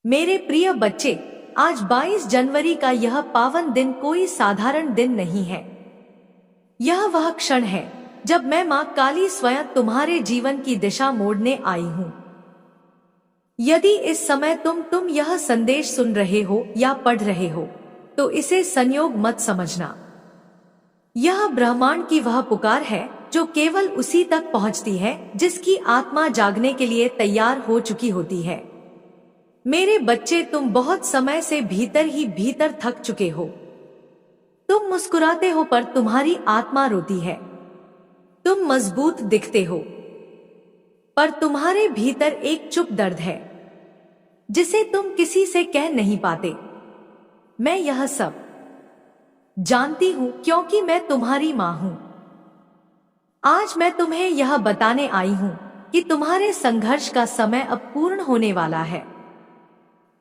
मेरे प्रिय बच्चे, आज 22 जनवरी का यह पावन दिन कोई साधारण दिन नहीं है। यह वह क्षण है जब मैं माँ काली स्वयं तुम्हारे जीवन की दिशा मोड़ने आई हूँ। यदि इस समय तुम यह संदेश सुन रहे हो या पढ़ रहे हो, तो इसे संयोग मत समझना। यह ब्रह्मांड की वह पुकार है जो केवल उसी तक पहुँचती है जिसकी आत्मा जागने के लिए तैयार हो चुकी होती है। मेरे बच्चे, तुम बहुत समय से भीतर ही भीतर थक चुके हो। तुम मुस्कुराते हो पर तुम्हारी आत्मा रोती है। तुम मजबूत दिखते हो पर तुम्हारे भीतर एक चुप दर्द है जिसे तुम किसी से कह नहीं पाते। मैं यह सब जानती हूं क्योंकि मैं तुम्हारी मां हूं। आज मैं तुम्हें यह बताने आई हूं कि तुम्हारे संघर्ष का समय अब पूर्ण होने वाला है।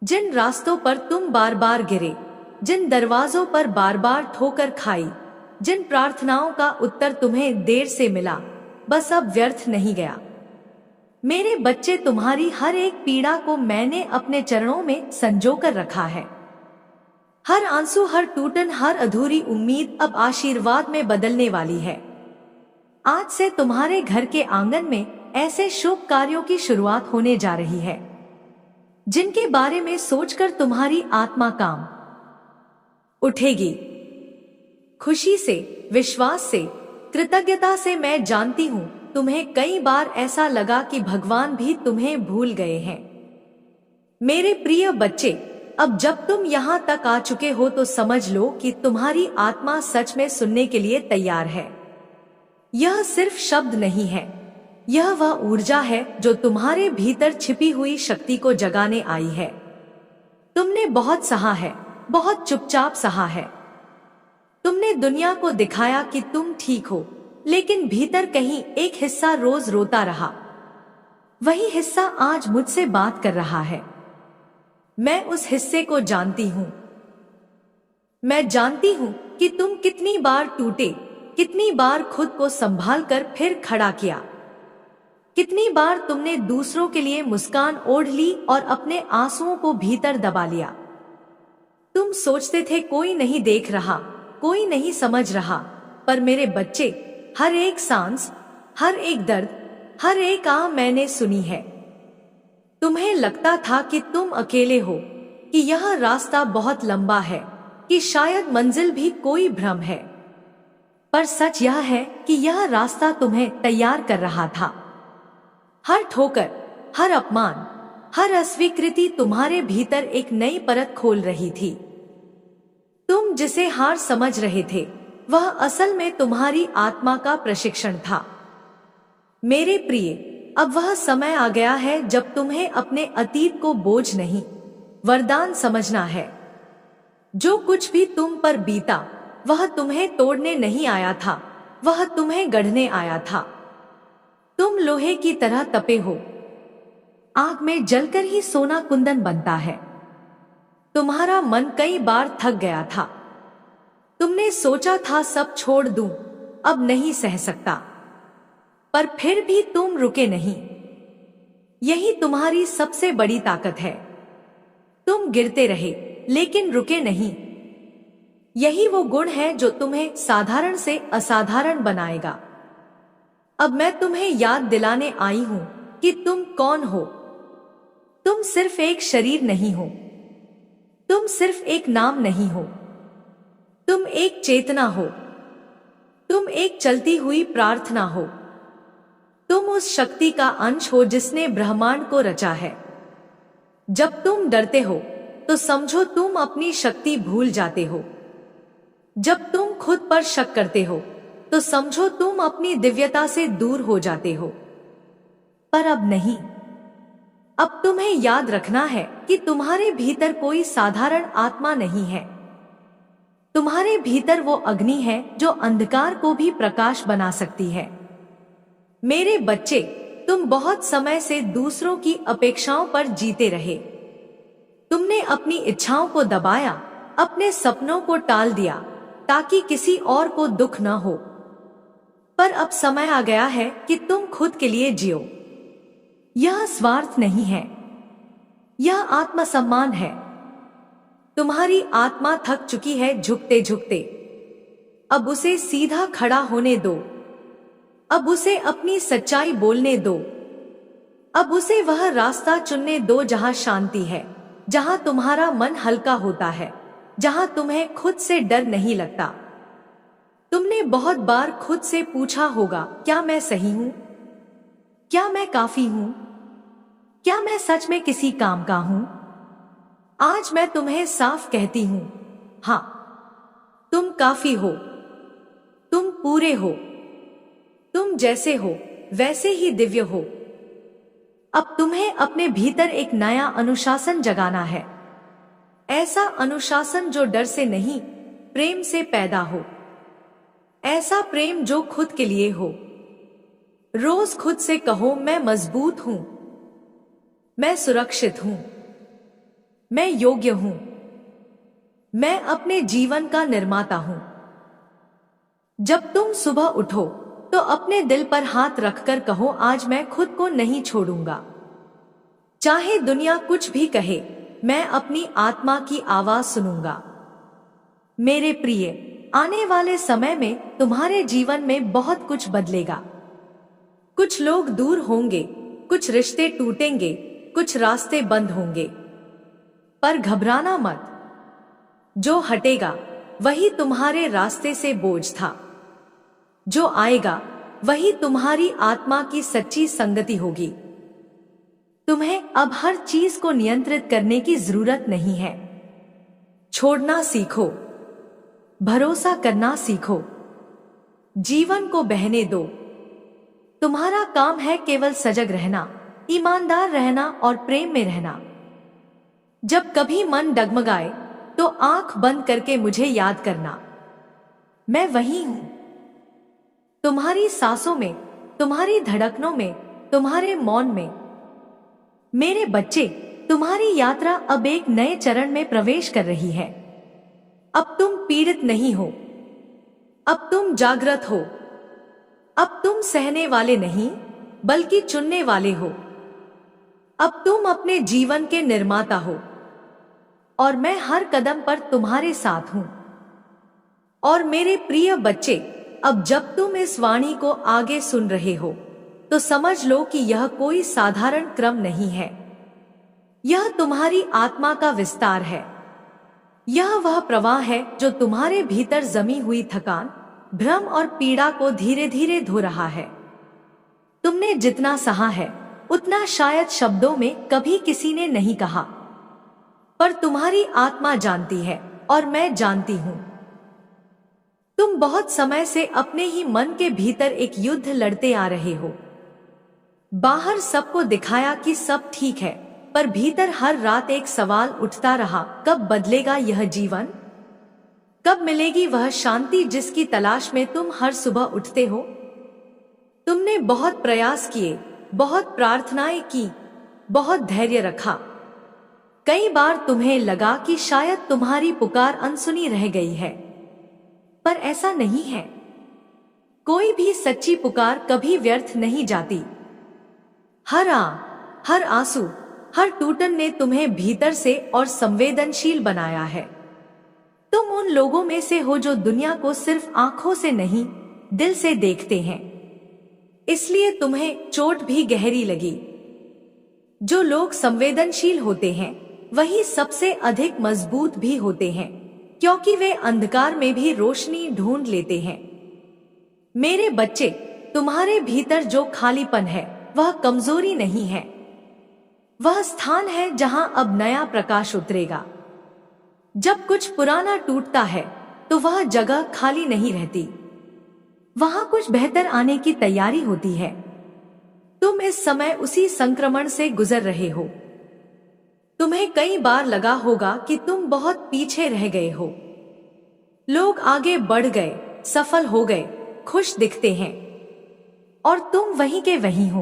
जिन रास्तों पर तुम बार बार गिरे, जिन दरवाजों पर बार बार ठोकर खाई, जिन प्रार्थनाओं का उत्तर तुम्हें देर से मिला, बस अब व्यर्थ नहीं गया। मेरे बच्चे, तुम्हारी हर एक पीड़ा को मैंने अपने चरणों में संजो कर रखा है। हर आंसू, हर टूटन, हर अधूरी उम्मीद अब आशीर्वाद में बदलने वाली है। आज से तुम्हारे घर के आंगन में ऐसे शुभ कार्यों की शुरुआत होने जा रही है जिनके बारे में सोचकर तुम्हारी आत्मा काम उठेगी। खुशी से, विश्वास से, कृतज्ञता से। मैं जानती हूँ तुम्हें कई बार ऐसा लगा कि भगवान भी तुम्हें भूल गए हैं। मेरे प्रिय बच्चे, अब जब तुम यहाँ तक आ चुके हो तो समझ लो कि तुम्हारी आत्मा सच में सुनने के लिए तैयार है। यह सिर्फ शब्द नहीं है, यह वह ऊर्जा है जो तुम्हारे भीतर छिपी हुई शक्ति को जगाने आई है। तुमने बहुत सहा है, बहुत चुपचाप सहा है। तुमने दुनिया को दिखाया कि तुम ठीक हो, लेकिन भीतर कहीं एक हिस्सा रोज रोता रहा। वही हिस्सा आज मुझसे बात कर रहा है। मैं उस हिस्से को जानती हूँ। मैं जानती हूँ कि तुम कितनी बार टूटे, कितनी बार खुद को संभाल कर फिर खड़ा किया, कितनी बार तुमने दूसरों के लिए मुस्कान ओढ़ ली और अपने आंसुओं को भीतर दबा लिया। तुम सोचते थे कोई नहीं देख रहा, कोई नहीं समझ रहा, पर मेरे बच्चे, हर एक सांस, हर एक दर्द, हर एक आह मैंने सुनी है। तुम्हें लगता था कि तुम अकेले हो, कि यह रास्ता बहुत लंबा है, कि शायद मंजिल भी कोई भ्रम है, पर सच यह है कि यह रास्ता तुम्हें तैयार कर रहा था। हर ठोकर, हर अपमान, हर अस्वीकृति तुम्हारे भीतर एक नई परत खोल रही थी। तुम जिसे हार समझ रहे थे, वह असल में तुम्हारी आत्मा का प्रशिक्षण था। मेरे प्रिय, अब वह समय आ गया है जब तुम्हें अपने अतीत को बोझ नहीं, वरदान समझना है। जो कुछ भी तुम पर बीता, वह तुम्हें तोड़ने नहीं आया था, वह तुम्हें गढ़ने आया था। तुम लोहे की तरह तपे हो। आग में जलकर ही सोना कुंदन बनता है। तुम्हारा मन कई बार थक गया था। तुमने सोचा था सब छोड़ दूं, अब नहीं सह सकता, पर फिर भी तुम रुके नहीं। यही तुम्हारी सबसे बड़ी ताकत है। तुम गिरते रहे लेकिन रुके नहीं। यही वो गुण है जो तुम्हें साधारण से असाधारण बनाएगा। अब मैं तुम्हें याद दिलाने आई हूं कि तुम कौन हो। तुम सिर्फ एक शरीर नहीं हो, तुम सिर्फ एक नाम नहीं हो, तुम एक चेतना हो, तुम एक चलती हुई प्रार्थना हो, तुम उस शक्ति का अंश हो जिसने ब्रह्मांड को रचा है। जब तुम डरते हो तो समझो तुम अपनी शक्ति भूल जाते हो। जब तुम खुद पर शक करते हो तो समझो तुम अपनी दिव्यता से दूर हो जाते हो। पर अब नहीं। अब तुम्हें याद रखना है कि तुम्हारे भीतर कोई साधारण आत्मा नहीं है। तुम्हारे भीतर वो अग्नि है जो अंधकार को भी प्रकाश बना सकती है। मेरे बच्चे, तुम बहुत समय से दूसरों की अपेक्षाओं पर जीते रहे। तुमने अपनी इच्छाओं को दबाया, अपने सपनों को टाल दिया ताकि किसी और को दुख न हो। पर अब समय आ गया है कि तुम खुद के लिए जियो। यह स्वार्थ नहीं है, यह आत्मसम्मान है। तुम्हारी आत्मा थक चुकी है झुकते झुकते। अब उसे सीधा खड़ा होने दो। अब उसे अपनी सच्चाई बोलने दो। अब उसे वह रास्ता चुनने दो जहां शांति है, जहां तुम्हारा मन हल्का होता है, जहां तुम्हें खुद से डर नहीं लगता। तुमने बहुत बार खुद से पूछा होगा, क्या मैं सही हूं? क्या मैं काफी हूं? क्या मैं सच में किसी काम का हूं? आज मैं तुम्हें साफ कहती हूं, हाँ, तुम काफी हो। तुम पूरे हो। तुम जैसे हो वैसे ही दिव्य हो। अब तुम्हें अपने भीतर एक नया अनुशासन जगाना है। ऐसा अनुशासन जो डर से नहीं, प्रेम से पैदा हो। ऐसा प्रेम जो खुद के लिए हो। रोज खुद से कहो, मैं मजबूत हूं, मैं सुरक्षित हूं, मैं योग्य हूं, मैं अपने जीवन का निर्माता हूं। जब तुम सुबह उठो तो अपने दिल पर हाथ रखकर कहो, आज मैं खुद को नहीं छोड़ूंगा। चाहे दुनिया कुछ भी कहे, मैं अपनी आत्मा की आवाज सुनूंगा। मेरे प्रिय, आने वाले समय में तुम्हारे जीवन में बहुत कुछ बदलेगा। कुछ लोग दूर होंगे, कुछ रिश्ते टूटेंगे, कुछ रास्ते बंद होंगे, पर घबराना मत। जो हटेगा वही तुम्हारे रास्ते से बोझ था। जो आएगा वही तुम्हारी आत्मा की सच्ची संगति होगी। तुम्हें अब हर चीज को नियंत्रित करने की जरूरत नहीं है। छोड़ना सीखो, भरोसा करना सीखो, जीवन को बहने दो। तुम्हारा काम है केवल सजग रहना, ईमानदार रहना और प्रेम में रहना। जब कभी मन डगमगाए तो आंख बंद करके मुझे याद करना, मैं वही हूं। तुम्हारी सांसों में, तुम्हारी धड़कनों में, तुम्हारे मौन में। मेरे बच्चे, तुम्हारी यात्रा अब एक नए चरण में प्रवेश कर रही है। अब तुम पीड़ित नहीं हो, अब तुम जागृत हो। अब तुम सहने वाले नहीं बल्कि चुनने वाले हो। अब तुम अपने जीवन के निर्माता हो और मैं हर कदम पर तुम्हारे साथ हूं। और मेरे प्रिय बच्चे, अब जब तुम इस वाणी को आगे सुन रहे हो तो समझ लो कि यह कोई साधारण क्रम नहीं है। यह तुम्हारी आत्मा का विस्तार है। यह वह प्रवाह है जो तुम्हारे भीतर जमी हुई थकान, भ्रम और पीड़ा को धीरे धीरे धो रहा है। तुमने जितना सहा है उतना शायद शब्दों में कभी किसी ने नहीं कहा, पर तुम्हारी आत्मा जानती है और मैं जानती हूं। तुम बहुत समय से अपने ही मन के भीतर एक युद्ध लड़ते आ रहे हो। बाहर सबको दिखाया कि सब ठीक है, पर भीतर हर रात एक सवाल उठता रहा, कब बदलेगा यह जीवन? कब मिलेगी वह शांति जिसकी तलाश में तुम हर सुबह उठते हो? तुमने बहुत प्रयास किए, बहुत प्रार्थनाएं की, बहुत धैर्य रखा। कई बार तुम्हें लगा कि शायद तुम्हारी पुकार अनसुनी रह गई है, पर ऐसा नहीं है। कोई भी सच्ची पुकार कभी व्यर्थ नहीं जाती। हर आंसू, हर टूटन ने तुम्हें भीतर से और संवेदनशील बनाया है। तुम उन लोगों में से हो जो दुनिया को सिर्फ आंखों से नहीं, दिल से देखते हैं। इसलिए तुम्हें चोट भी गहरी लगी। जो लोग संवेदनशील होते हैं वही सबसे अधिक मजबूत भी होते हैं, क्योंकि वे अंधकार में भी रोशनी ढूंढ लेते हैं। मेरे बच्चे, तुम्हारे भीतर जो खालीपन है वह कमजोरी नहीं है। वह स्थान है जहां अब नया प्रकाश उतरेगा। जब कुछ पुराना टूटता है तो वह जगह खाली नहीं रहती, वहां कुछ बेहतर आने की तैयारी होती है। तुम इस समय उसी संक्रमण से गुजर रहे हो। तुम्हें कई बार लगा होगा कि तुम बहुत पीछे रह गए हो। लोग आगे बढ़ गए, सफल हो गए, खुश दिखते हैं, और तुम वहीं के वहीं हो।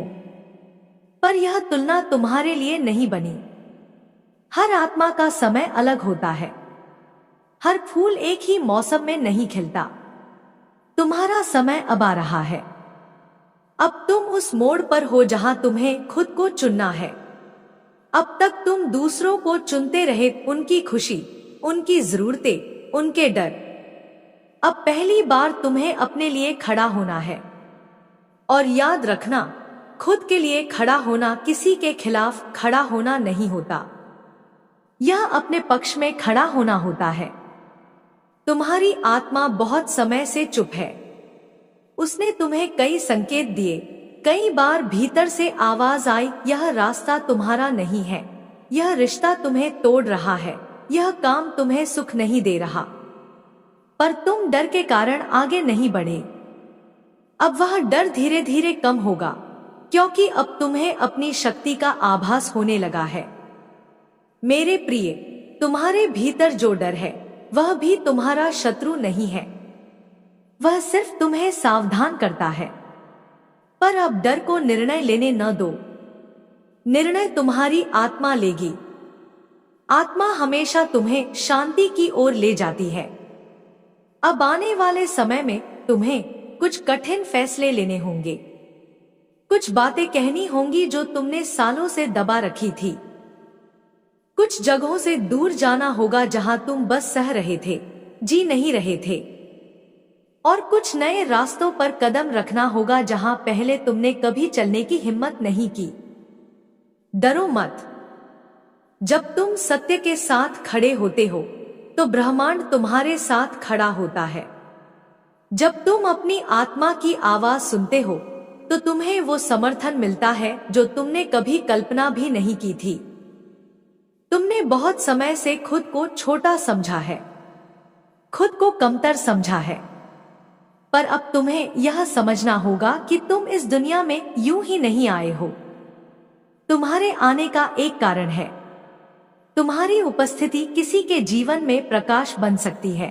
पर यह तुलना तुम्हारे लिए नहीं बनी। हर आत्मा का समय अलग होता है। हर फूल एक ही मौसम में नहीं खिलता। तुम्हारा समय अब आ रहा है। अब तुम उस मोड़ पर हो जहां तुम्हें खुद को चुनना है। अब तक तुम दूसरों को चुनते रहे, उनकी खुशी, उनकी जरूरतें, उनके डर। अब पहली बार तुम्हें अपने लिए खड़ा होना है। और याद रखना, खुद के लिए खड़ा होना किसी के खिलाफ खड़ा होना नहीं होता, यह अपने पक्ष में खड़ा होना होता है। तुम्हारी आत्मा बहुत समय से चुप है। उसने तुम्हें कई संकेत दिए, कई बार भीतर से आवाज आई, यह रास्ता तुम्हारा नहीं है, यह रिश्ता तुम्हें तोड़ रहा है, यह काम तुम्हें सुख नहीं दे रहा। पर तुम डर के कारण आगे नहीं बढ़े। अब वह डर धीरे धीरे कम होगा, क्योंकि अब तुम्हें अपनी शक्ति का आभास होने लगा है। मेरे प्रिय, तुम्हारे भीतर जो डर है वह भी तुम्हारा शत्रु नहीं है, वह सिर्फ तुम्हें सावधान करता है। पर अब डर को निर्णय लेने न दो, निर्णय तुम्हारी आत्मा लेगी। आत्मा हमेशा तुम्हें शांति की ओर ले जाती है। अब आने वाले समय में तुम्हें कुछ कठिन फैसले लेने होंगे, कुछ बातें कहनी होंगी जो तुमने सालों से दबा रखी थी। कुछ जगहों से दूर जाना होगा जहां तुम बस सह रहे थे, जी नहीं रहे थे। और कुछ नए रास्तों पर कदम रखना होगा जहां पहले तुमने कभी चलने की हिम्मत नहीं की। डरो मत। जब तुम सत्य के साथ खड़े होते हो तो ब्रह्मांड तुम्हारे साथ खड़ा होता है। जब तुम अपनी आत्मा की आवाज सुनते हो तो तुम्हें वो समर्थन मिलता है जो तुमने कभी कल्पना भी नहीं की थी। तुमने बहुत समय से खुद को छोटा समझा है, खुद को कमतर समझा है, पर अब तुम्हें यह समझना होगा कि तुम इस दुनिया में यूं ही नहीं आए हो। तुम्हारे आने का एक कारण है। तुम्हारी उपस्थिति किसी के जीवन में प्रकाश बन सकती है।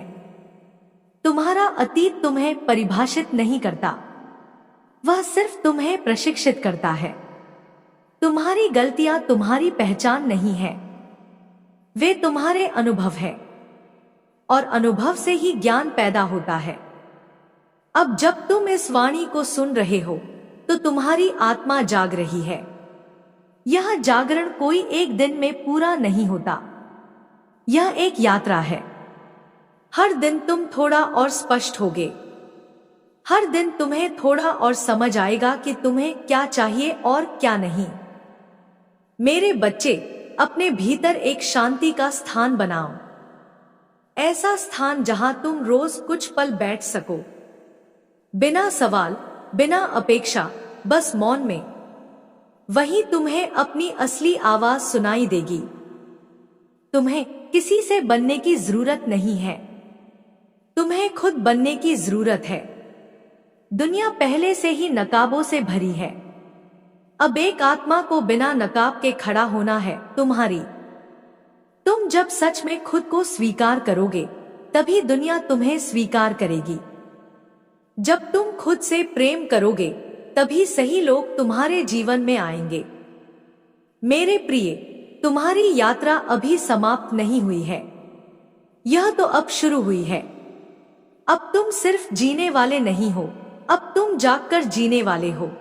तुम्हारा अतीत तुम्हें परिभाषित नहीं करता, वह सिर्फ तुम्हें प्रशिक्षित करता है। तुम्हारी गलतियां तुम्हारी पहचान नहीं है, वे तुम्हारे अनुभव है, और अनुभव से ही ज्ञान पैदा होता है। अब जब तुम इस वाणी को सुन रहे हो तो तुम्हारी आत्मा जाग रही है। यह जागरण कोई एक दिन में पूरा नहीं होता, यह एक यात्रा है। हर दिन तुम थोड़ा और स्पष्ट होगे, हर दिन तुम्हें थोड़ा और समझ आएगा कि तुम्हें क्या चाहिए और क्या नहीं। मेरे बच्चे, अपने भीतर एक शांति का स्थान बनाओ, ऐसा स्थान जहां तुम रोज कुछ पल बैठ सको, बिना सवाल, बिना अपेक्षा, बस मौन में। वहीं तुम्हें अपनी असली आवाज सुनाई देगी। तुम्हें किसी से बनने की जरूरत नहीं है, तुम्हें खुद बनने की जरूरत है। दुनिया पहले से ही नकाबों से भरी है। अब एक आत्मा को बिना नकाब के खड़ा होना है तुम्हारी। तुम जब सच में खुद को स्वीकार करोगे तभी दुनिया तुम्हें स्वीकार करेगी। जब तुम खुद से प्रेम करोगे तभी सही लोग तुम्हारे जीवन में आएंगे। मेरे प्रिय, तुम्हारी यात्रा अभी समाप्त नहीं हुई है, यह तो अब शुरू हुई है। अब तुम सिर्फ जीने वाले नहीं हो, अब तुम जागकर जीने वाले हो।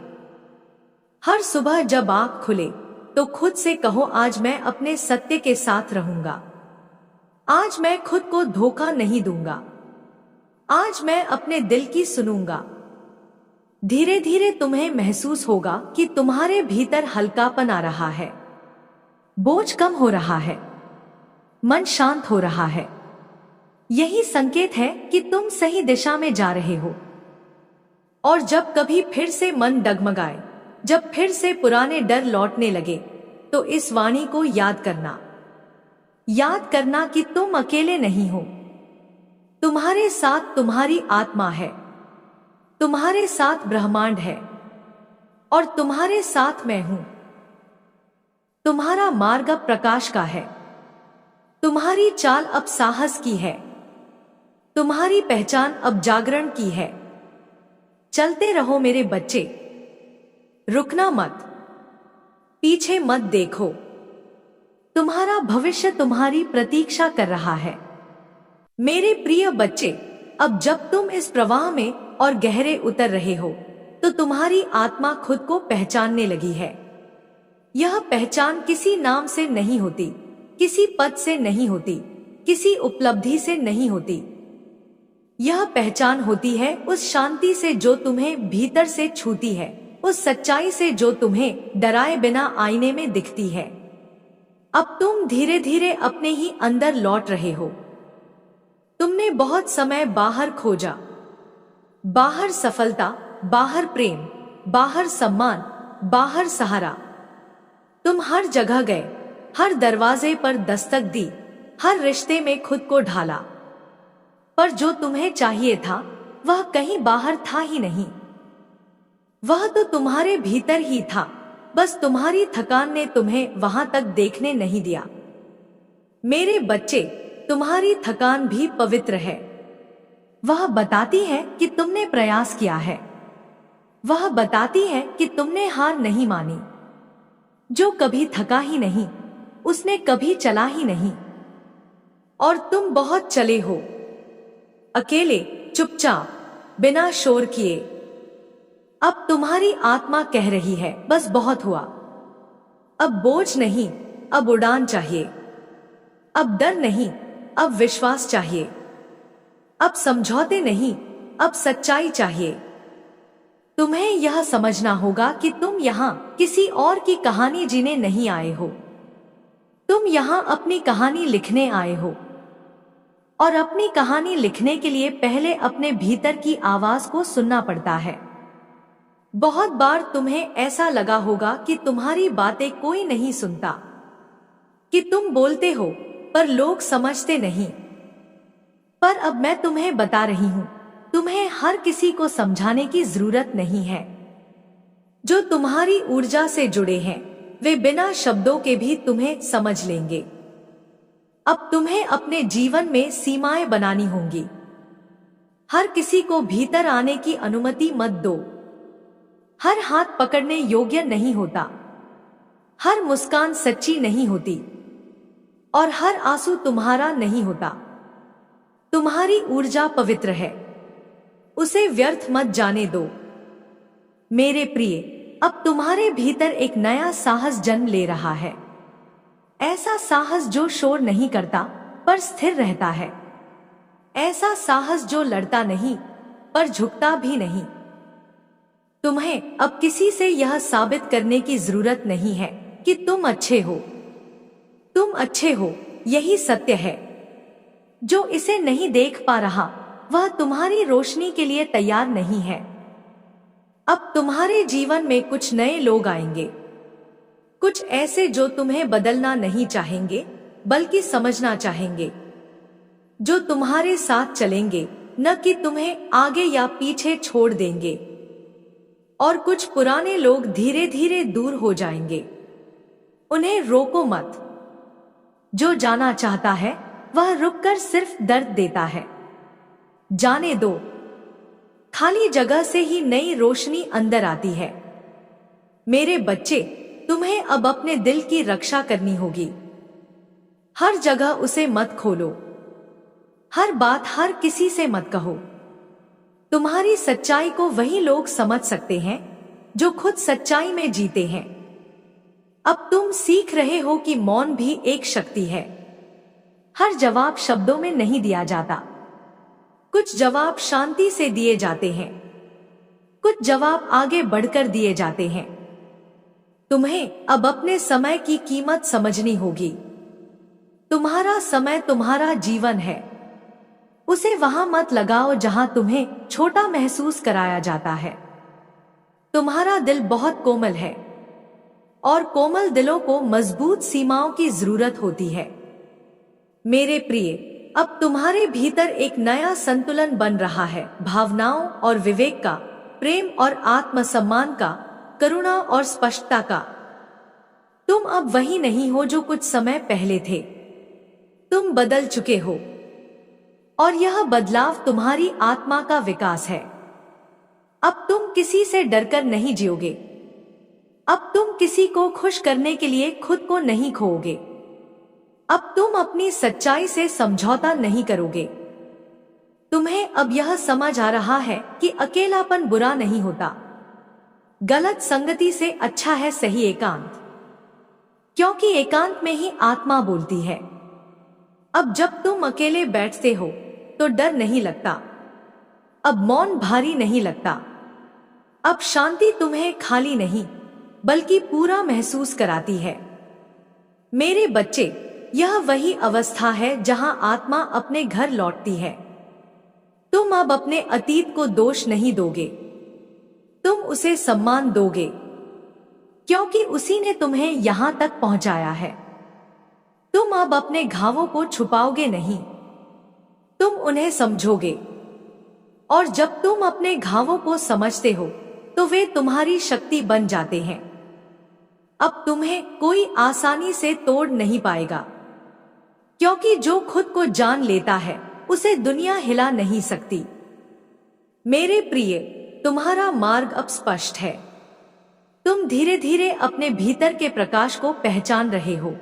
हर सुबह जब आंख खुले तो खुद से कहो, आज मैं अपने सत्य के साथ रहूंगा, आज मैं खुद को धोखा नहीं दूंगा, आज मैं अपने दिल की सुनूंगा। धीरे धीरे तुम्हें महसूस होगा कि तुम्हारे भीतर हल्कापन आ रहा है, बोझ कम हो रहा है, मन शांत हो रहा है। यही संकेत है कि तुम सही दिशा में जा रहे हो। और जब कभी फिर से मन डगमगाए, जब फिर से पुराने डर लौटने लगे, तो इस वाणी को याद करना कि तुम अकेले नहीं हो। तुम्हारे साथ तुम्हारी आत्मा है, तुम्हारे साथ ब्रह्मांड है, और तुम्हारे साथ मैं हूं। तुम्हारा मार्ग अब प्रकाश का है, तुम्हारी चाल अब साहस की है, तुम्हारी पहचान अब जागरण की है। चलते रहो मेरे बच्चे, रुकना मत, पीछे मत देखो। तुम्हारा भविष्य तुम्हारी प्रतीक्षा कर रहा है। मेरे प्रिय बच्चे, अब जब तुम इस प्रवाह में और गहरे उतर रहे हो तो तुम्हारी आत्मा खुद को पहचानने लगी है। यह पहचान किसी नाम से नहीं होती, किसी पद से नहीं होती, किसी उपलब्धि से नहीं होती। यह पहचान होती है उस शांति से जो तुम्हें भीतर से छूती है, उस सच्चाई से जो तुम्हें डराए बिना आईने में दिखती है। अब तुम धीरे धीरे अपने ही अंदर लौट रहे हो। तुमने बहुत समय बाहर खोजा, बाहर सफलता, बाहर प्रेम, बाहर सम्मान, बाहर सहारा। तुम हर जगह गए, हर दरवाजे पर दस्तक दी, हर रिश्ते में खुद को ढाला, पर जो तुम्हें चाहिए था वह कहीं बाहर था ही नहीं। वह तो तुम्हारे भीतर ही था, बस तुम्हारी थकान ने तुम्हें वहां तक देखने नहीं दिया। मेरे बच्चे, तुम्हारी थकान भी पवित्र है। वह बताती है कि तुमने प्रयास किया है। वह बताती है कि तुमने हार नहीं मानी। जो कभी थका ही नहीं, उसने कभी चला ही नहीं। और तुम बहुत चले हो, अकेले, चुपचाप, बिना शोर किए। अब तुम्हारी आत्मा कह रही है, बस बहुत हुआ। अब बोझ नहीं, अब उड़ान चाहिए। अब डर नहीं, अब विश्वास चाहिए। अब समझौते नहीं, अब सच्चाई चाहिए। तुम्हें यह समझना होगा कि तुम यहाँ किसी और की कहानी जीने नहीं आए हो। तुम यहाँ अपनी कहानी लिखने आए हो। और अपनी कहानी लिखने के लिए पहले अपने भीतर की आवाज को सुनना पड़ता है। बहुत बार तुम्हें ऐसा लगा होगा कि तुम्हारी बातें कोई नहीं सुनता, कि तुम बोलते हो पर लोग समझते नहीं। पर अब मैं तुम्हें बता रही हूं, तुम्हें हर किसी को समझाने की जरूरत नहीं है। जो तुम्हारी ऊर्जा से जुड़े हैं, वे बिना शब्दों के भी तुम्हें समझ लेंगे। अब तुम्हें अपने जीवन में सीमाएं बनानी होंगी। हर किसी को भीतर आने की अनुमति मत दो। हर हाथ पकड़ने योग्य नहीं होता, हर मुस्कान सच्ची नहीं होती, और हर आंसू तुम्हारा नहीं होता। तुम्हारी ऊर्जा पवित्र है, उसे व्यर्थ मत जाने दो। मेरे प्रिय, अब तुम्हारे भीतर एक नया साहस जन्म ले रहा है। ऐसा साहस जो शोर नहीं करता पर स्थिर रहता है। ऐसा साहस जो लड़ता नहीं पर झुकता भी नहीं। तुम्हें अब किसी से यह साबित करने की जरूरत नहीं है कि तुम अच्छे हो। तुम अच्छे हो, यही सत्य है। जो इसे नहीं देख पा रहा, वह तुम्हारी रोशनी के लिए तैयार नहीं है। अब तुम्हारे जीवन में कुछ नए लोग आएंगे, कुछ ऐसे जो तुम्हें बदलना नहीं चाहेंगे बल्कि समझना चाहेंगे, जो तुम्हारे साथ चलेंगे, न कि तुम्हें आगे या पीछे छोड़ देंगे। और कुछ पुराने लोग धीरे धीरे दूर हो जाएंगे। उन्हें रोको मत। जो जाना चाहता है वह रुककर सिर्फ दर्द देता है। जाने दो। खाली जगह से ही नई रोशनी अंदर आती है। मेरे बच्चे, तुम्हें अब अपने दिल की रक्षा करनी होगी। हर जगह उसे मत खोलो। हर बात हर किसी से मत कहो। तुम्हारी सच्चाई को वही लोग समझ सकते हैं जो खुद सच्चाई में जीते हैं। अब तुम सीख रहे हो कि मौन भी एक शक्ति है। हर जवाब शब्दों में नहीं दिया जाता। कुछ जवाब शांति से दिए जाते हैं, कुछ जवाब आगे बढ़कर दिए जाते हैं। तुम्हें अब अपने समय की कीमत समझनी होगी। तुम्हारा समय तुम्हारा जीवन है। उसे वहां मत लगाओ जहां तुम्हें छोटा महसूस कराया जाता है। तुम्हारा दिल बहुत कोमल है, और कोमल दिलों को मजबूत सीमाओं की जरूरत होती है। मेरे प्रिय, अब तुम्हारे भीतर एक नया संतुलन बन रहा है, भावनाओं और विवेक का, प्रेम और आत्मसम्मान का, करुणा और स्पष्टता का। तुम अब वही नहीं हो जो कुछ समय पहले थे। तुम बदल चुके हो, और यह बदलाव तुम्हारी आत्मा का विकास है। अब तुम किसी से डरकर नहीं जियोगे। अब तुम किसी को खुश करने के लिए खुद को नहीं खोओगे। अब तुम अपनी सच्चाई से समझौता नहीं करोगे। तुम्हें अब यह समझ आ रहा है कि अकेलापन बुरा नहीं होता। गलत संगति से अच्छा है सही एकांत। क्योंकि एकांत में ही आत्मा बोलती है। अब जब तुम अकेले बैठते हो तो डर नहीं लगता, अब मौन भारी नहीं लगता, अब शांति तुम्हें खाली नहीं बल्कि पूरा महसूस कराती है। मेरे बच्चे, यह वही अवस्था है जहां आत्मा अपने घर लौटती है। तुम अब अपने अतीत को दोष नहीं दोगे, तुम उसे सम्मान दोगे, क्योंकि उसी ने तुम्हें यहां तक पहुंचाया है। तुम अब अपने घावों को छुपाओगे नहीं, तुम उन्हें समझोगे। और जब तुम अपने घावों को समझते हो तो वे तुम्हारी शक्ति बन जाते हैं। अब तुम्हें कोई आसानी से तोड़ नहीं पाएगा, क्योंकि जो खुद को जान लेता है उसे दुनिया हिला नहीं सकती। मेरे प्रिय, तुम्हारा मार्ग अब स्पष्ट है। तुम धीरे धीरे अपने भीतर के प्रकाश को पहचान रहे हो।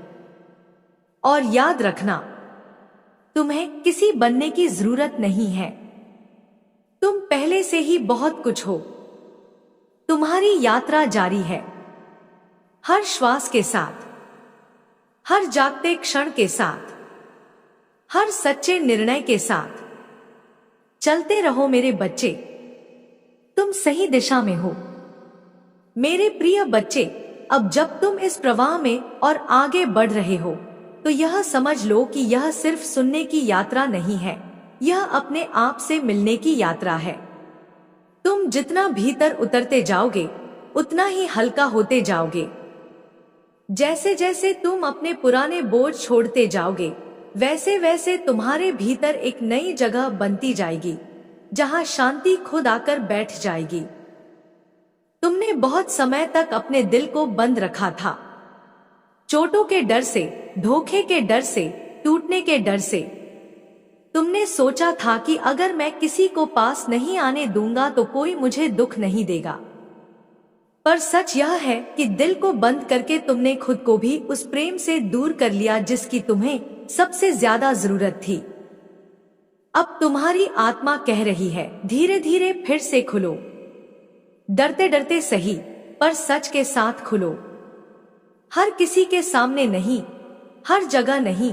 और याद रखना, तुम्हें किसी बनने की जरूरत नहीं है। तुम पहले से ही बहुत कुछ हो। तुम्हारी यात्रा जारी है। हर श्वास के साथ, हर जागते क्षण के साथ, हर सच्चे निर्णय के साथ चलते रहो मेरे बच्चे। तुम सही दिशा में हो। मेरे प्रिय बच्चे, अब जब तुम इस प्रवाह में और आगे बढ़ रहे हो तो यह समझ लो कि यह सिर्फ सुनने की यात्रा नहीं है, यह अपने आप से मिलने की यात्रा है। तुम जितना भीतर उतरते जाओगे उतना ही हल्का होते जाओगे। जैसे जैसे तुम अपने पुराने बोझ छोड़ते जाओगे वैसे वैसे तुम्हारे भीतर एक नई जगह बनती जाएगी जहां शांति खुद आकर बैठ जाएगी। तुमने बहुत समय तक अपने दिल को बंद रखा था, चोटों के डर से, धोखे के डर से, टूटने के डर से। तुमने सोचा था कि अगर मैं किसी को पास नहीं आने दूंगा तो कोई मुझे दुख नहीं देगा। पर सच यह है कि दिल को बंद करके तुमने खुद को भी उस प्रेम से दूर कर लिया जिसकी तुम्हें सबसे ज्यादा जरूरत थी। अब तुम्हारी आत्मा कह रही है, धीरे धीरे फिर से खुलो। डरते डरते सही, पर सच के साथ खुलो। हर किसी के सामने नहीं, हर जगह नहीं,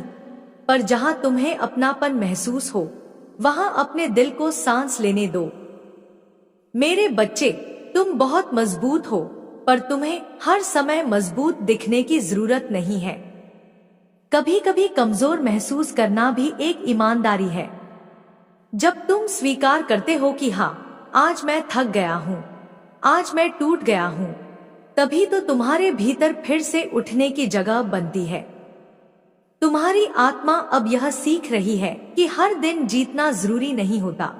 पर जहां तुम्हें अपनापन महसूस हो वहां अपने दिल को सांस लेने दो। मेरे बच्चे, तुम बहुत मजबूत हो, पर तुम्हें हर समय मजबूत दिखने की जरूरत नहीं है। कभी कभी कमजोर महसूस करना भी एक ईमानदारी है। जब तुम स्वीकार करते हो कि हाँ, आज मैं थक गया हूँ, आज मैं टूट गया हूँ, तभी तो तुम्हारे भीतर फिर से उठने की जगह बनती है। तुम्हारी आत्मा अब यह सीख रही है कि हर दिन जीतना जरूरी नहीं होता।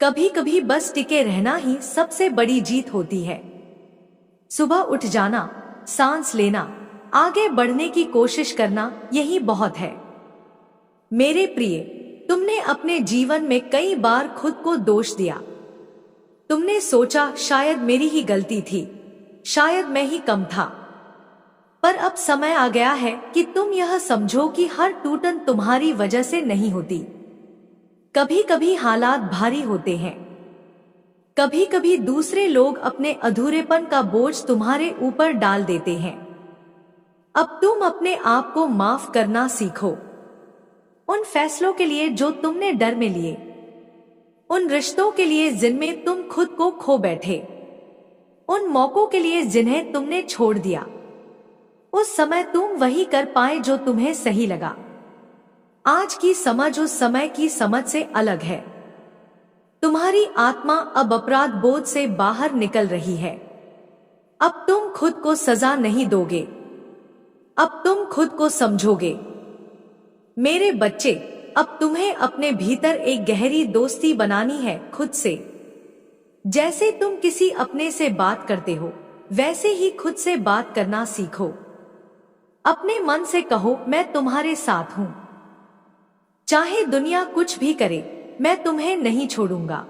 कभी कभी बस टिके रहना ही सबसे बड़ी जीत होती है। सुबह उठ जाना, सांस लेना, आगे बढ़ने की कोशिश करना, यही बहुत है। मेरे प्रिय, तुमने अपने जीवन में कई बार खुद को दोष दिया। तुमने सोचा शायद मेरी ही गलती थी, शायद मैं ही कम था। पर अब समय आ गया है कि तुम यह समझो कि हर टूटन तुम्हारी वजह से नहीं होती। कभी कभी हालात भारी होते हैं, कभी कभी दूसरे लोग अपने अधूरेपन का बोझ तुम्हारे ऊपर डाल देते हैं। अब तुम अपने आप को माफ करना सीखो। उन फैसलों के लिए जो तुमने डर में लिए, उन रिश्तों के लिए जिनमें तुम खुद को खो बैठे, उन मौकों के लिए जिन्हें तुमने छोड़ दिया। उस समय तुम वही कर पाए जो तुम्हें सही लगा। आज की समझ उस समय की समझ से अलग है। तुम्हारी आत्मा अब अपराध बोध से बाहर निकल रही है। अब तुम खुद को सजा नहीं दोगे, अब तुम खुद को समझोगे। मेरे बच्चे, अब तुम्हें अपने भीतर एक गहरी दोस्ती बनानी है खुद से। जैसे तुम किसी अपने से बात करते हो वैसे ही खुद से बात करना सीखो। अपने मन से कहो, मैं तुम्हारे साथ हूं। चाहे दुनिया कुछ भी करे, मैं तुम्हें नहीं छोड़ूंगा।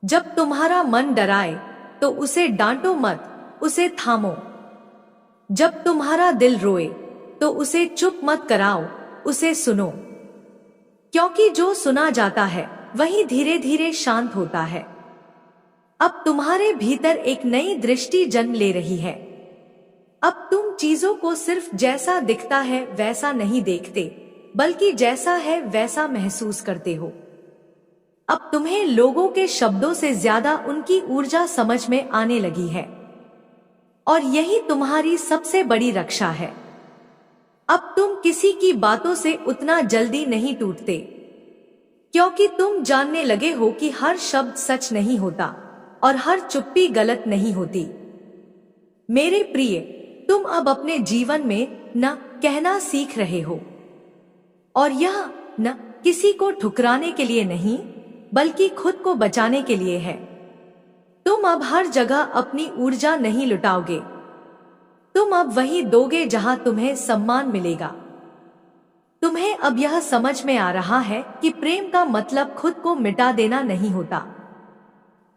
जब तुम्हारा मन डराए तो उसे डांटो मत, उसे थामो। जब तुम्हारा दिल रोए तो उसे चुप मत कराओ, उसे सुनो। क्योंकि जो सुना जाता है वही धीरे धीरे शांत होता है। अब तुम्हारे भीतर एक नई दृष्टि जन्म ले रही है। अब तुम चीजों को सिर्फ जैसा दिखता है वैसा नहीं देखते, बल्कि जैसा है वैसा महसूस करते हो। अब तुम्हें लोगों के शब्दों से ज्यादा उनकी ऊर्जा समझ में आने लगी है, और यही तुम्हारी सबसे बड़ी रक्षा है। अब तुम किसी की बातों से उतना जल्दी नहीं टूटते, क्योंकि तुम जानने लगे हो कि हर शब्द सच नहीं होता और हर चुप्पी गलत नहीं होती। मेरे प्रिय, तुम अब अपने जीवन में न कहना सीख रहे हो, और यह न किसी को ठुकराने के लिए नहीं, बल्कि खुद को बचाने के लिए है। तुम अब हर जगह अपनी ऊर्जा नहीं लुटाओगे, तुम अब वही दोगे जहां तुम्हें सम्मान मिलेगा। तुम्हें अब यह समझ में आ रहा है कि प्रेम का मतलब खुद को मिटा देना नहीं होता।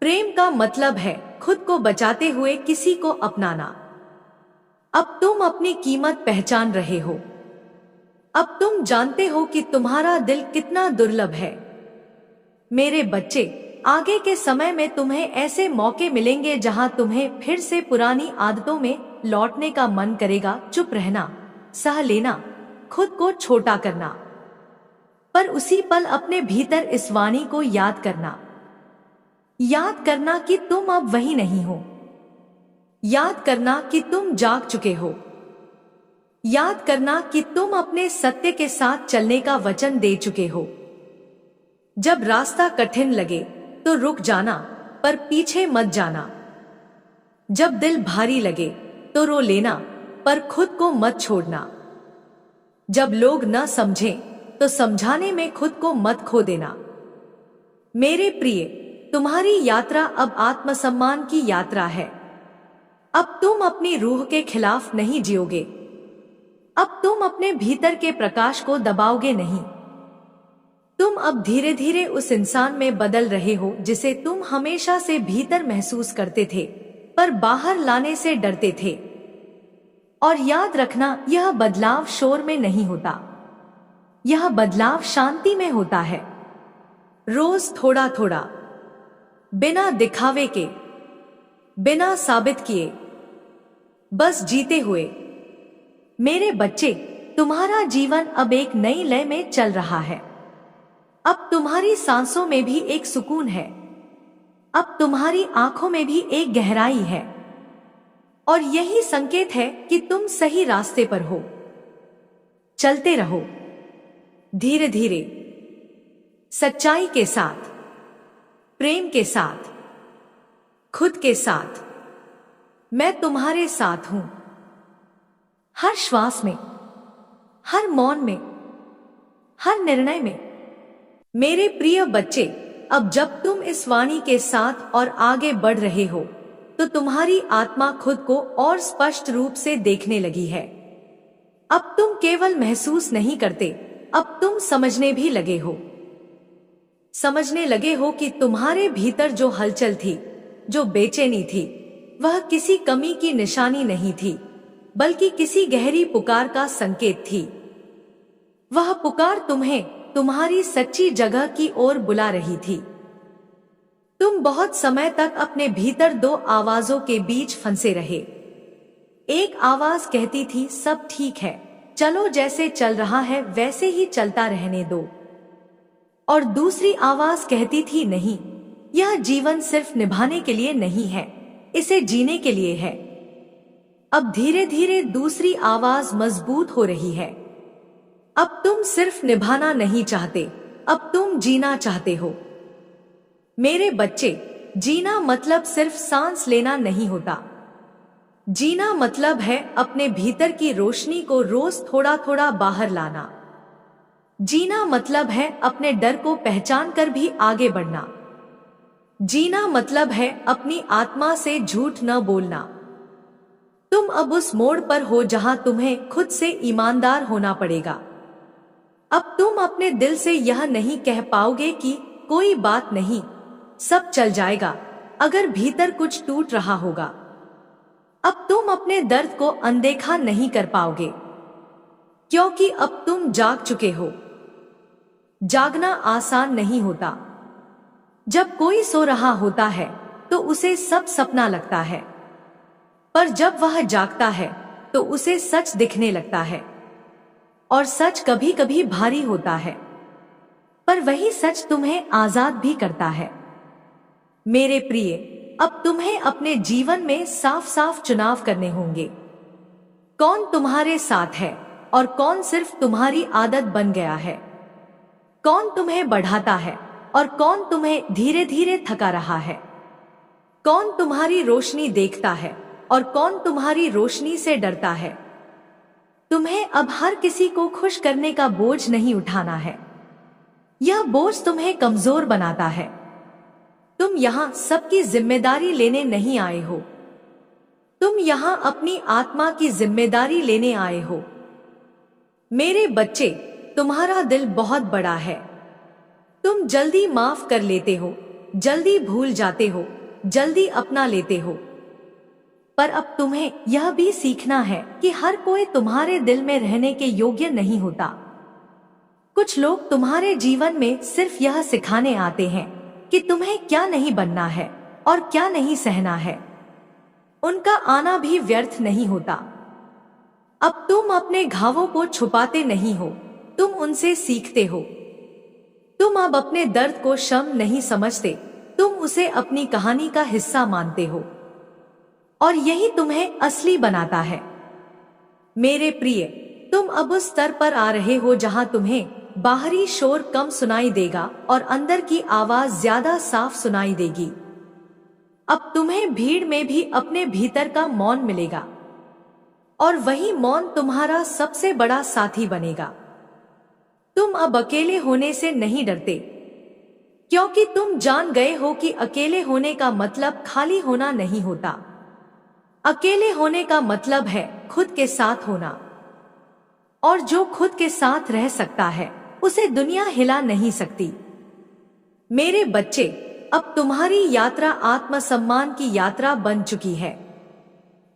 प्रेम का मतलब है खुद को बचाते हुए किसी को अपनाना। अब तुम अपनी कीमत पहचान रहे हो। अब तुम जानते हो कि तुम्हारा दिल कितना दुर्लभ है। मेरे बच्चे, आगे के समय में तुम्हें ऐसे मौके मिलेंगे जहां तुम्हें फिर से पुरानी आदतों में लौटने का मन करेगा। चुप रहना, सह लेना, खुद को छोटा करना, पर उसी पल अपने भीतर इस वाणी को याद करना। याद करना कि तुम अब वही नहीं हो। याद करना कि तुम जाग चुके हो। याद करना कि तुम अपने सत्य के साथ चलने का वचन दे चुके हो। जब रास्ता कठिन लगे तो रुक जाना, पर पीछे मत जाना। जब दिल भारी लगे तो रो लेना, पर खुद को मत छोड़ना। जब लोग न समझें तो समझाने में खुद को मत खो देना। मेरे प्रिय, तुम्हारी यात्रा अब आत्मसम्मान की यात्रा है। अब तुम अपनी रूह के खिलाफ नहीं जियोगे। अब तुम अपने भीतर के प्रकाश को दबाओगे नहीं। तुम अब धीरे धीरे उस इंसान में बदल रहे हो जिसे तुम हमेशा से भीतर महसूस करते थे, पर बाहर लाने से डरते थे। और याद रखना, यह बदलाव शोर में नहीं होता, यह बदलाव शांति में होता है। रोज थोड़ा थोड़ा, बिना दिखावे के, बिना साबित किए, बस जीते हुए। मेरे बच्चे, तुम्हारा जीवन अब एक नई लय में चल रहा है। अब तुम्हारी सांसों में भी एक सुकून है। अब तुम्हारी आंखों में भी एक गहराई है, और यही संकेत है कि तुम सही रास्ते पर हो। चलते रहो, धीरे धीरे, सच्चाई के साथ, प्रेम के साथ, खुद के साथ। मैं तुम्हारे साथ हूं, हर श्वास में, हर मौन में, हर निर्णय में। मेरे प्रिय बच्चे, अब जब तुम इस वाणी के साथ और आगे बढ़ रहे हो, तो तुम्हारी आत्मा खुद को और स्पष्ट रूप से देखने लगी है। अब तुम केवल महसूस नहीं करते, अब तुम समझने भी लगे हो। समझने लगे हो कि तुम्हारे भीतर जो हलचल थी, जो बेचैनी थी, वह किसी कमी की निशानी नहीं थी, बल्कि किसी गहरी पुकार का संकेत थी। वह पुकार तुम्हें तुम्हारी सच्ची जगह की ओर बुला रही थी। तुम बहुत समय तक अपने भीतर दो आवाजों के बीच फंसे रहे। एक आवाज कहती थी, सब ठीक है, चलो जैसे चल रहा है वैसे ही चलता रहने दो। और दूसरी आवाज कहती थी, नहीं, यह जीवन सिर्फ निभाने के लिए नहीं है, इसे जीने के लिए है। अब धीरे धीरे दूसरी आवाज मजबूत हो रही है। अब तुम सिर्फ निभाना नहीं चाहते, अब तुम जीना चाहते हो। मेरे बच्चे, जीना मतलब सिर्फ सांस लेना नहीं होता। जीना मतलब है अपने भीतर की रोशनी को रोज थोड़ा थोड़ा बाहर लाना। जीना मतलब है अपने डर को पहचान कर भी आगे बढ़ना। जीना मतलब है अपनी आत्मा से झूठ न बोलना। तुम अब उस मोड़ पर हो जहां तुम्हें खुद से ईमानदार होना पड़ेगा। अब तुम अपने दिल से यह नहीं कह पाओगे कि कोई बात नहीं, सब चल जाएगा, अगर भीतर कुछ टूट रहा होगा। अब तुम अपने दर्द को अनदेखा नहीं कर पाओगे, क्योंकि अब तुम जाग चुके हो। जागना आसान नहीं होता। जब कोई सो रहा होता है तो उसे सब सपना लगता है, पर जब वह जागता है तो उसे सच दिखने लगता है, और सच कभी कभी भारी होता है, पर वही सच तुम्हें आजाद भी करता है। मेरे प्रिय, अब तुम्हें अपने जीवन में साफ साफ चुनाव करने होंगे। कौन तुम्हारे साथ है और कौन सिर्फ तुम्हारी आदत बन गया है। कौन तुम्हें बढ़ाता है और कौन तुम्हें धीरे धीरे थका रहा है। कौन तुम्हारी रोशनी देखता है और कौन तुम्हारी रोशनी से डरता है। तुम्हें अब हर किसी को खुश करने का बोझ नहीं उठाना है। यह बोझ तुम्हें कमजोर बनाता है। तुम यहाँ सबकी जिम्मेदारी लेने नहीं आए हो, तुम यहाँ अपनी आत्मा की जिम्मेदारी लेने आए हो। मेरे बच्चे, तुम्हारा दिल बहुत बड़ा है। तुम जल्दी माफ कर लेते हो, जल्दी भूल जाते हो, जल्दी अपना लेते हो। पर अब तुम्हें यह भी सीखना है कि हर कोई तुम्हारे दिल में रहने के योग्य नहीं होता। कुछ लोग तुम्हारे जीवन में सिर्फ यह सिखाने आते हैं कि तुम्हें क्या नहीं बनना है और क्या नहीं सहना है। उनका आना भी व्यर्थ नहीं होता। अब तुम अपने घावों को छुपाते नहीं हो, तुम उनसे सीखते हो। तुम अब अपने दर्द को शर्म नहीं समझते, तुम उसे अपनी कहानी का हिस्सा मानते हो, और यही तुम्हें असली बनाता है। मेरे प्रिय, तुम अब उस स्तर पर आ रहे हो जहां तुम्हें बाहरी शोर कम सुनाई देगा और अंदर की आवाज ज्यादा साफ सुनाई देगी। अब तुम्हें भीड़ में भी अपने भीतर का मौन मिलेगा, और वही मौन तुम्हारा सबसे बड़ा साथी बनेगा। तुम अब अकेले होने से नहीं डरते, क्योंकि तुम जान गए हो कि अकेले होने का मतलब खाली होना नहीं होता। अकेले होने का मतलब है खुद के साथ होना, और जो खुद के साथ रह सकता है उसे दुनिया हिला नहीं सकती। मेरे बच्चे, अब तुम्हारी यात्रा आत्मसम्मान की यात्रा बन चुकी है।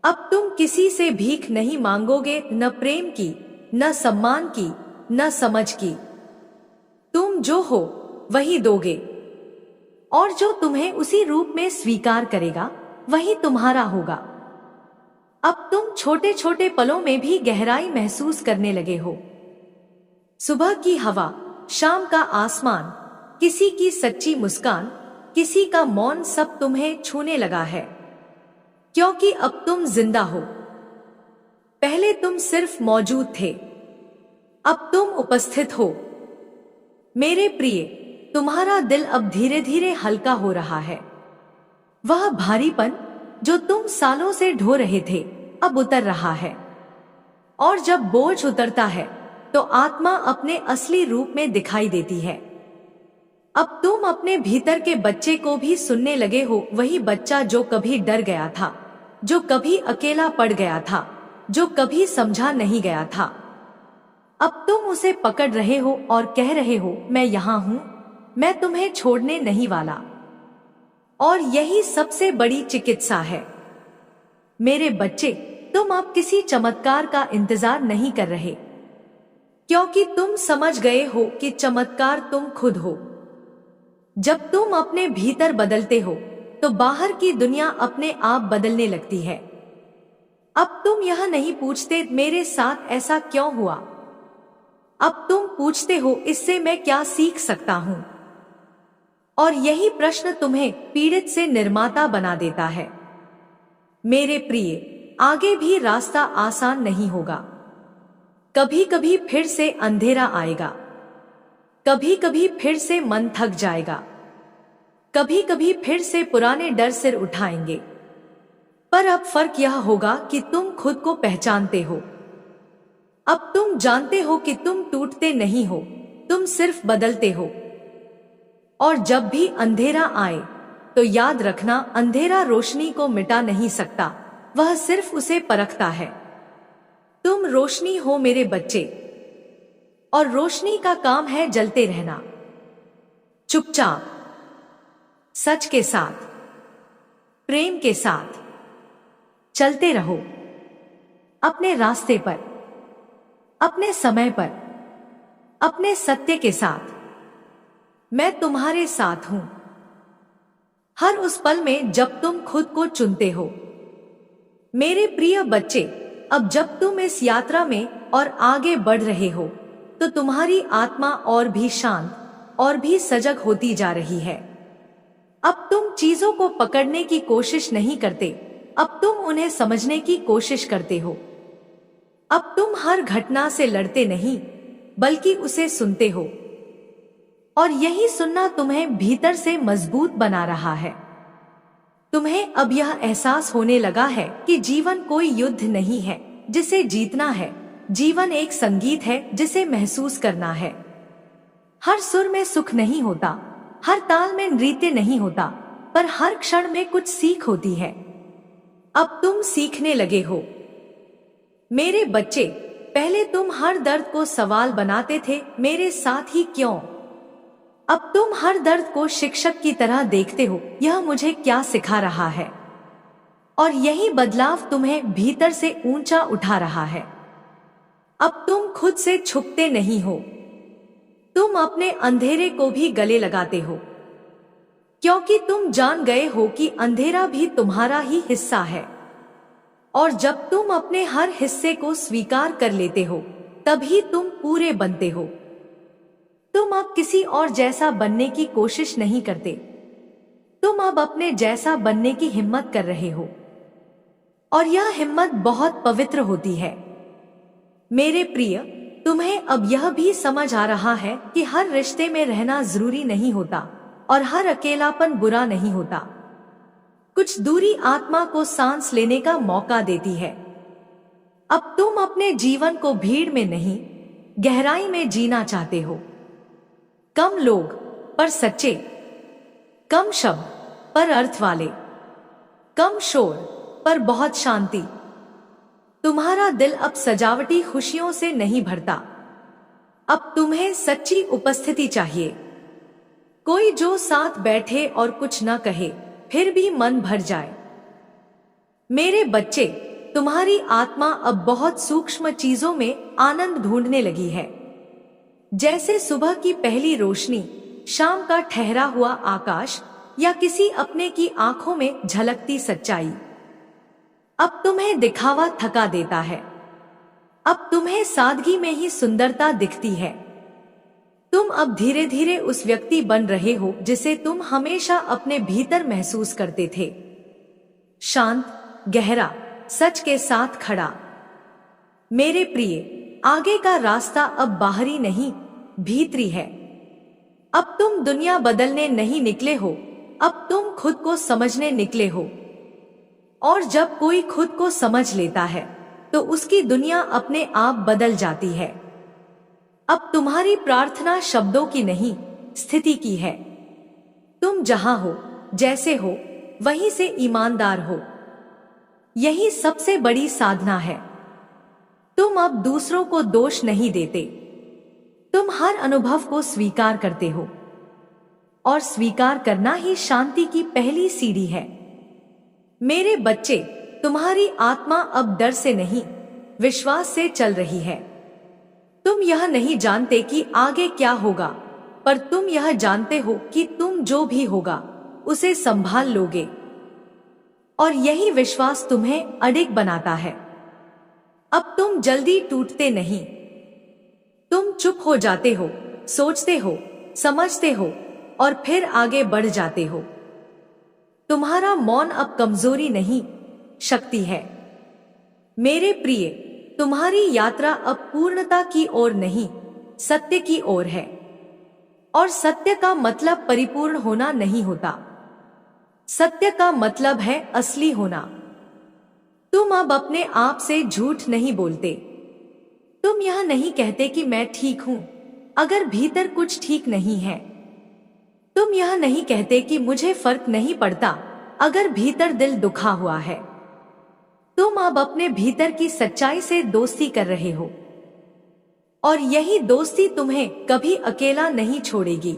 अब तुम किसी से भीख नहीं मांगोगे, न प्रेम की, न सम्मान की, न समझ की। तुम जो हो वही दोगे, और जो तुम्हें उसी रूप में स्वीकार करेगा वही तुम्हारा होगा। अब तुम छोटे छोटे पलों में भी गहराई महसूस करने लगे हो। सुबह की हवा, शाम का आसमान, किसी की सच्ची मुस्कान, किसी का मौन, सब तुम्हें छूने लगा है, क्योंकि अब तुम जिंदा हो। पहले तुम सिर्फ मौजूद थे, अब तुम उपस्थित हो। मेरे प्रिय, तुम्हारा दिल अब धीरे धीरे हल्का हो रहा है। वह भारीपन जो तुम सालों से ढो रहे थे अब उतर रहा है, और जब बोझ उतरता है तो आत्मा अपने असली रूप में दिखाई देती है। अब तुम अपने भीतर के बच्चे को भी सुनने लगे हो, वही बच्चा जो कभी डर गया था, जो कभी अकेला पड़ गया था, जो कभी समझा नहीं गया था। अब तुम उसे पकड़ रहे हो और कह रहे हो, मैं यहाँ हूँ, मैं तुम्हें छोड़ने नहीं वाला। और यही सबसे बड़ी चिकित्सा है। मेरे बच्चे, तुम अब किसी चमत्कार का इंतजार नहीं कर रहे, क्योंकि तुम समझ गए हो कि चमत्कार तुम खुद हो। जब तुम अपने भीतर बदलते हो तो बाहर की दुनिया अपने आप बदलने लगती है। अब तुम यह नहीं पूछते मेरे साथ ऐसा क्यों हुआ, अब तुम पूछते हो इससे मैं क्या सीख सकता हूँ। और यही प्रश्न तुम्हें पीड़ित से निर्माता बना देता है। मेरे प्रिय, आगे भी रास्ता आसान नहीं होगा। कभी कभी फिर से अंधेरा आएगा, कभी कभी फिर से मन थक जाएगा, कभी कभी फिर से पुराने डर सिर उठाएंगे। पर अब फर्क यह होगा कि तुम खुद को पहचानते हो। अब तुम जानते हो कि तुम टूटते नहीं हो, तुम सिर्फ बदलते हो। और जब भी अंधेरा आए तो याद रखना, अंधेरा रोशनी को मिटा नहीं सकता, वह सिर्फ उसे परखता है। तुम रोशनी हो मेरे बच्चे, और रोशनी का काम है जलते रहना, चुपचाप, सच के साथ, प्रेम के साथ। चलते रहो अपने रास्ते पर, अपने समय पर, अपने सत्य के साथ। मैं तुम्हारे साथ हूं हर उस पल में जब तुम खुद को चुनते हो। मेरे प्रिय बच्चे, अब जब तुम इस यात्रा में और आगे बढ़ रहे हो तो तुम्हारी आत्मा और भी शांत और भी सजग होती जा रही है। अब तुम चीजों को पकड़ने की कोशिश नहीं करते, अब तुम उन्हें समझने की कोशिश करते हो। अब तुम हर घटना से लड़ते नहीं बल्कि उसे सुनते हो, और यही सुनना तुम्हें भीतर से मजबूत बना रहा है। तुम्हें अब यह एहसास होने लगा है कि जीवन कोई युद्ध नहीं है जिसे जीतना है, जीवन एक संगीत है जिसे महसूस करना है। हर सुर में सुख नहीं होता, हर ताल में नृत्य नहीं होता, पर हर क्षण में कुछ सीख होती है। अब तुम सीखने लगे हो। मेरे बच्चे, पहले तुम हर दर्द को सवाल बनाते थे, मेरे साथ ही क्यों? अब तुम हर दर्द को शिक्षक की तरह देखते हो, यह मुझे क्या सिखा रहा है? और यही बदलाव तुम्हें भीतर से ऊंचा उठा रहा है। अब तुम खुद से छुपते नहीं हो, तुम अपने अंधेरे को भी गले लगाते हो, क्योंकि तुम जान गए हो कि अंधेरा भी तुम्हारा ही हिस्सा है। और जब तुम अपने हर हिस्से को स्वीकार कर लेते हो, तभी तुम पूरे बनते हो। तुम अब किसी और जैसा बनने की कोशिश नहीं करते, तुम अब अपने जैसा बनने की हिम्मत कर रहे हो, और यह हिम्मत बहुत पवित्र होती है। मेरे प्रिय, तुम्हें अब यह भी समझ आ रहा है कि हर रिश्ते में रहना जरूरी नहीं होता और हर अकेलापन बुरा नहीं होता। कुछ दूरी आत्मा को सांस लेने का मौका देती है। अब तुम अपने जीवन को भीड़ में नहीं, गहराई में जीना चाहते हो। कम लोग पर सच्चे, कम शब्द पर अर्थ वाले, कम शोर पर बहुत शांति। तुम्हारा दिल अब सजावटी खुशियों से नहीं भरता, अब तुम्हें सच्ची उपस्थिति चाहिए। कोई जो साथ बैठे और कुछ न कहे, फिर भी मन भर जाए। मेरे बच्चे, तुम्हारी आत्मा अब बहुत सूक्ष्म चीजों में आनंद ढूंढने लगी है, जैसे सुबह की पहली रोशनी, शाम का ठहरा हुआ आकाश, या किसी अपने की आंखों में झलकती सच्चाई। अब तुम्हें दिखावा थका देता है, अब तुम्हें सादगी में ही सुंदरता दिखती है। तुम अब धीरे धीरे उस व्यक्ति बन रहे हो जिसे तुम हमेशा अपने भीतर महसूस करते थे। शांत, गहरा, सच के साथ खड़ा। मेरे प्रिय, आगे का रास्ता अब बाहरी नहीं, भीतरी है। अब तुम दुनिया बदलने नहीं निकले हो, अब तुम खुद को समझने निकले हो। और जब कोई खुद को समझ लेता है तो उसकी दुनिया अपने आप बदल जाती है। अब तुम्हारी प्रार्थना शब्दों की नहीं, स्थिति की है। तुम जहां हो, जैसे हो, वहीं से ईमानदार हो। यही सबसे बड़ी साधना है। तुम अब दूसरों को दोष नहीं देते, तुम हर अनुभव को स्वीकार करते हो, और स्वीकार करना ही शांति की पहली सीढ़ी है। मेरे बच्चे, तुम्हारी आत्मा अब डर से नहीं, विश्वास से चल रही है। तुम यह नहीं जानते कि आगे क्या होगा, पर तुम यह जानते हो कि तुम जो भी होगा उसे संभाल लोगे, और यही विश्वास तुम्हें अडिग बनाता है। अब तुम जल्दी टूटते नहीं, तुम चुप हो जाते हो, सोचते हो, समझते हो, और फिर आगे बढ़ जाते हो। तुम्हारा मौन अब कमजोरी नहीं, शक्ति है। मेरे प्रिय, तुम्हारी यात्रा अब पूर्णता की ओर नहीं, सत्य की ओर है। और सत्य का मतलब परिपूर्ण होना नहीं होता, सत्य का मतलब है असली होना। तुम अब अपने आप से झूठ नहीं बोलते। तुम यह नहीं कहते कि मैं ठीक हूं, अगर भीतर कुछ ठीक नहीं है। तुम यह नहीं कहते कि मुझे फर्क नहीं पड़ता, अगर भीतर दिल दुखा हुआ है। तुम अब अपने भीतर की सच्चाई से दोस्ती कर रहे हो, और यही दोस्ती तुम्हें कभी अकेला नहीं छोड़ेगी।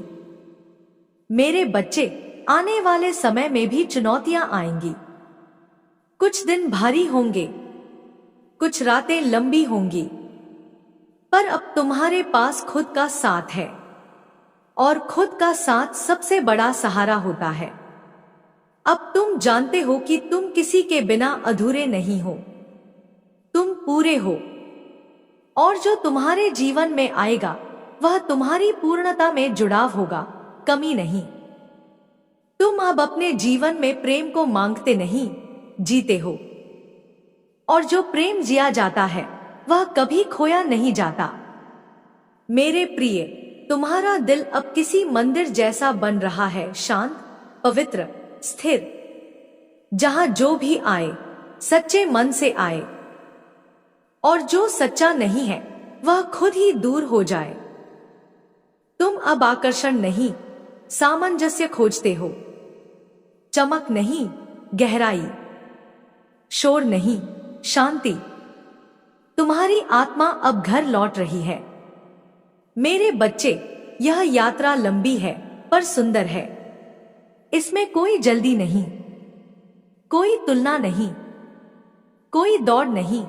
मेरे बच्चे, आने वाले समय में भी चुनौतियां आएंगी। कुछ दिन भारी होंगे, कुछ रातें लंबी होंगी, पर अब तुम्हारे पास खुद का साथ है, और खुद का साथ सबसे बड़ा सहारा होता है। अब तुम जानते हो कि तुम किसी के बिना अधूरे नहीं हो। तुम पूरे हो, और जो तुम्हारे जीवन में आएगा वह तुम्हारी पूर्णता में जुड़ाव होगा, कमी नहीं। तुम अब अपने जीवन में प्रेम को मांगते नहीं, जीते हो, और जो प्रेम जिया जाता है वह कभी खोया नहीं जाता। मेरे प्रिय, तुम्हारा दिल अब किसी मंदिर जैसा बन रहा है, शांत, पवित्र, स्थिर, जहां जो भी आए सच्चे मन से आए, और जो सच्चा नहीं है वह खुद ही दूर हो जाए। तुम अब आकर्षण नहीं, सामंजस्य खोजते हो, चमक नहीं, गहराई, शोर नहीं, शांति। तुम्हारी आत्मा अब घर लौट रही है। मेरे बच्चे, यह यात्रा लंबी है पर सुंदर है। इसमें कोई जल्दी नहीं, कोई तुलना नहीं, कोई दौड़ नहीं,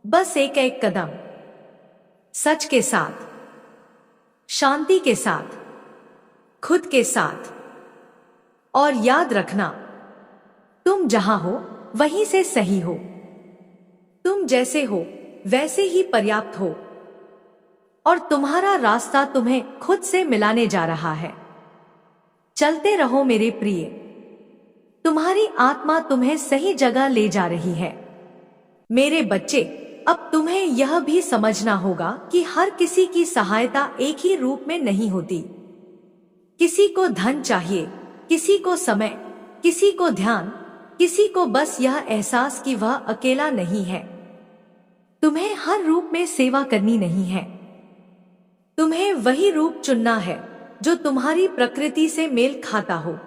बस एक एक कदम सच के साथ, शांति के साथ, खुद के साथ। और याद रखना, तुम जहां हो वहीं से सही हो। तुम जैसे हो वैसे ही पर्याप्त हो, और तुम्हारा रास्ता तुम्हें खुद से मिलाने जा रहा है। चलते रहो मेरे प्रिय, तुम्हारी आत्मा तुम्हें सही जगह ले जा रही है। मेरे बच्चे, अब तुम्हें यह भी समझना होगा कि हर किसी की सहायता एक ही रूप में नहीं होती। किसी को धन चाहिए, किसी को समय, किसी को ध्यान, किसी को बस यह एहसास कि वह अकेला नहीं है। तुम्हें हर रूप में सेवा करनी नहीं है। तुम्हें वही रूप चुनना है जो तुम्हारी प्रकृति से मेल खाता हो।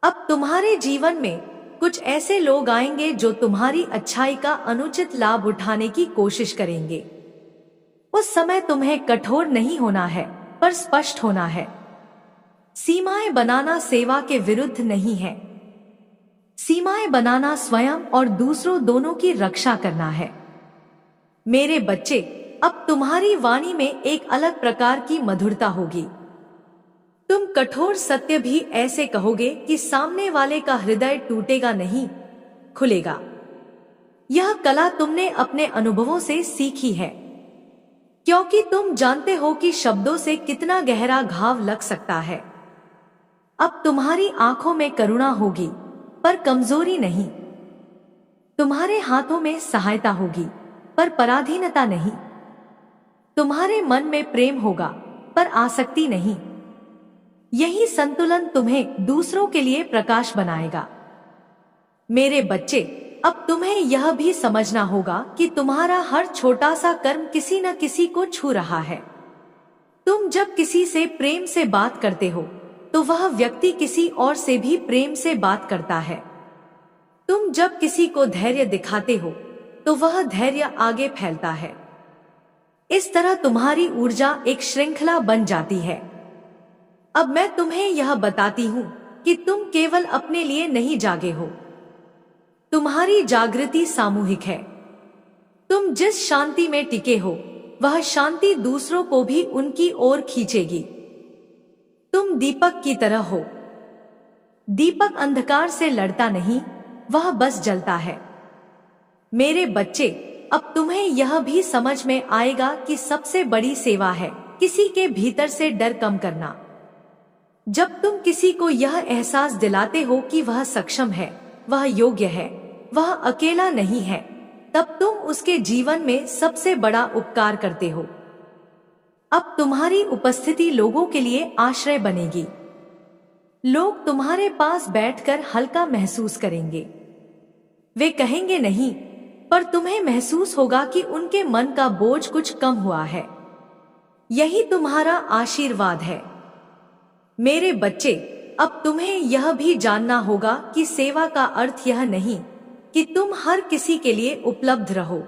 अब तुम्हारे जीवन में कुछ ऐसे लोग आएंगे जो तुम्हारी अच्छाई का अनुचित लाभ उठाने की कोशिश करेंगे। उस समय तुम्हें कठोर नहीं होना है, पर स्पष्ट होना है। सीमाएं बनाना सेवा के विरुद्ध नहीं है। सीमाएं बनाना स्वयं और दूसरों दोनों की रक्षा करना है। मेरे बच्चे, अब तुम्हारी वाणी में एक अलग प्रकार की मधुरता होगी। तुम कठोर सत्य भी ऐसे कहोगे कि सामने वाले का हृदय टूटेगा नहीं, खुलेगा। यह कला तुमने अपने अनुभवों से सीखी है, क्योंकि तुम जानते हो कि शब्दों से कितना गहरा घाव लग सकता है। अब तुम्हारी आंखों में करुणा होगी, पर कमजोरी नहीं। तुम्हारे हाथों में सहायता होगी, पर पराधीनता नहीं। तुम्हारे मन में प्रेम होगा, पर आसक्ति नहीं। यही संतुलन तुम्हें दूसरों के लिए प्रकाश बनाएगा। मेरे बच्चे, अब तुम्हें यह भी समझना होगा कि तुम्हारा हर छोटा सा कर्म किसी न किसी को छू रहा है। तुम जब किसी से प्रेम से बात करते हो तो वह व्यक्ति किसी और से भी प्रेम से बात करता है। तुम जब किसी को धैर्य दिखाते हो तो वह धैर्य आगे फैलता है। इस तरह तुम्हारी ऊर्जा एक श्रृंखला बन जाती है। अब मैं तुम्हें यह बताती हूँ कि तुम केवल अपने लिए नहीं जागे हो। तुम्हारी जागृति सामूहिक है। तुम जिस शांति में टिके हो वह शांति दूसरों को भी उनकी ओर खींचेगी। तुम दीपक की तरह हो। दीपक अंधकार से लड़ता नहीं, वह बस जलता है। मेरे बच्चे, अब तुम्हें यह भी समझ में आएगा कि सबसे बड़ी सेवा है किसी के भीतर से डर कम करना। जब तुम किसी को यह एहसास दिलाते हो कि वह सक्षम है, वह योग्य है, वह अकेला नहीं है, तब तुम उसके जीवन में सबसे बड़ा उपकार करते हो। अब तुम्हारी उपस्थिति लोगों के लिए आश्रय बनेगी। लोग तुम्हारे पास बैठकर हल्का महसूस करेंगे। वे कहेंगे नहीं, पर तुम्हें महसूस होगा कि उनके मन का बोझ कुछ कम हुआ है। यही तुम्हारा आशीर्वाद है। मेरे बच्चे, अब तुम्हें यह भी जानना होगा कि सेवा का अर्थ यह नहीं कि तुम हर किसी के लिए उपलब्ध रहो।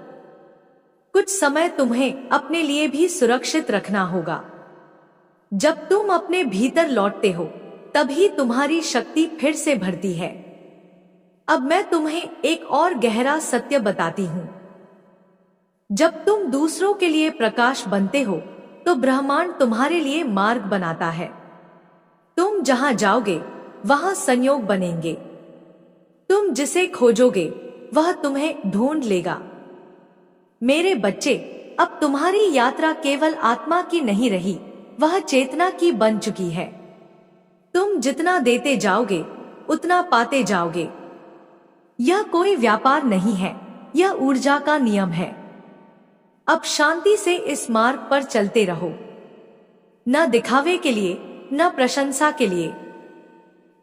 कुछ समय तुम्हें अपने लिए भी सुरक्षित रखना होगा। जब तुम अपने भीतर लौटते हो तभी तुम्हारी शक्ति फिर से भरती है। अब मैं तुम्हें एक और गहरा सत्य बताती हूँ। जब तुम दूसरों के लिए प्रकाश बनते हो तो ब्रह्मांड तुम्हारे लिए मार्ग बनाता है। तुम जहां जाओगे वहां संयोग बनेंगे। तुम जिसे खोजोगे वह तुम्हें ढूंढ लेगा। मेरे बच्चे, अब तुम्हारी यात्रा केवल आत्मा की नहीं रही, वह चेतना की बन चुकी है। तुम जितना देते जाओगे उतना पाते जाओगे। यह कोई व्यापार नहीं है, यह ऊर्जा का नियम है। अब शांति से इस मार्ग पर चलते रहो, न दिखावे के लिए, न प्रशंसा के लिए,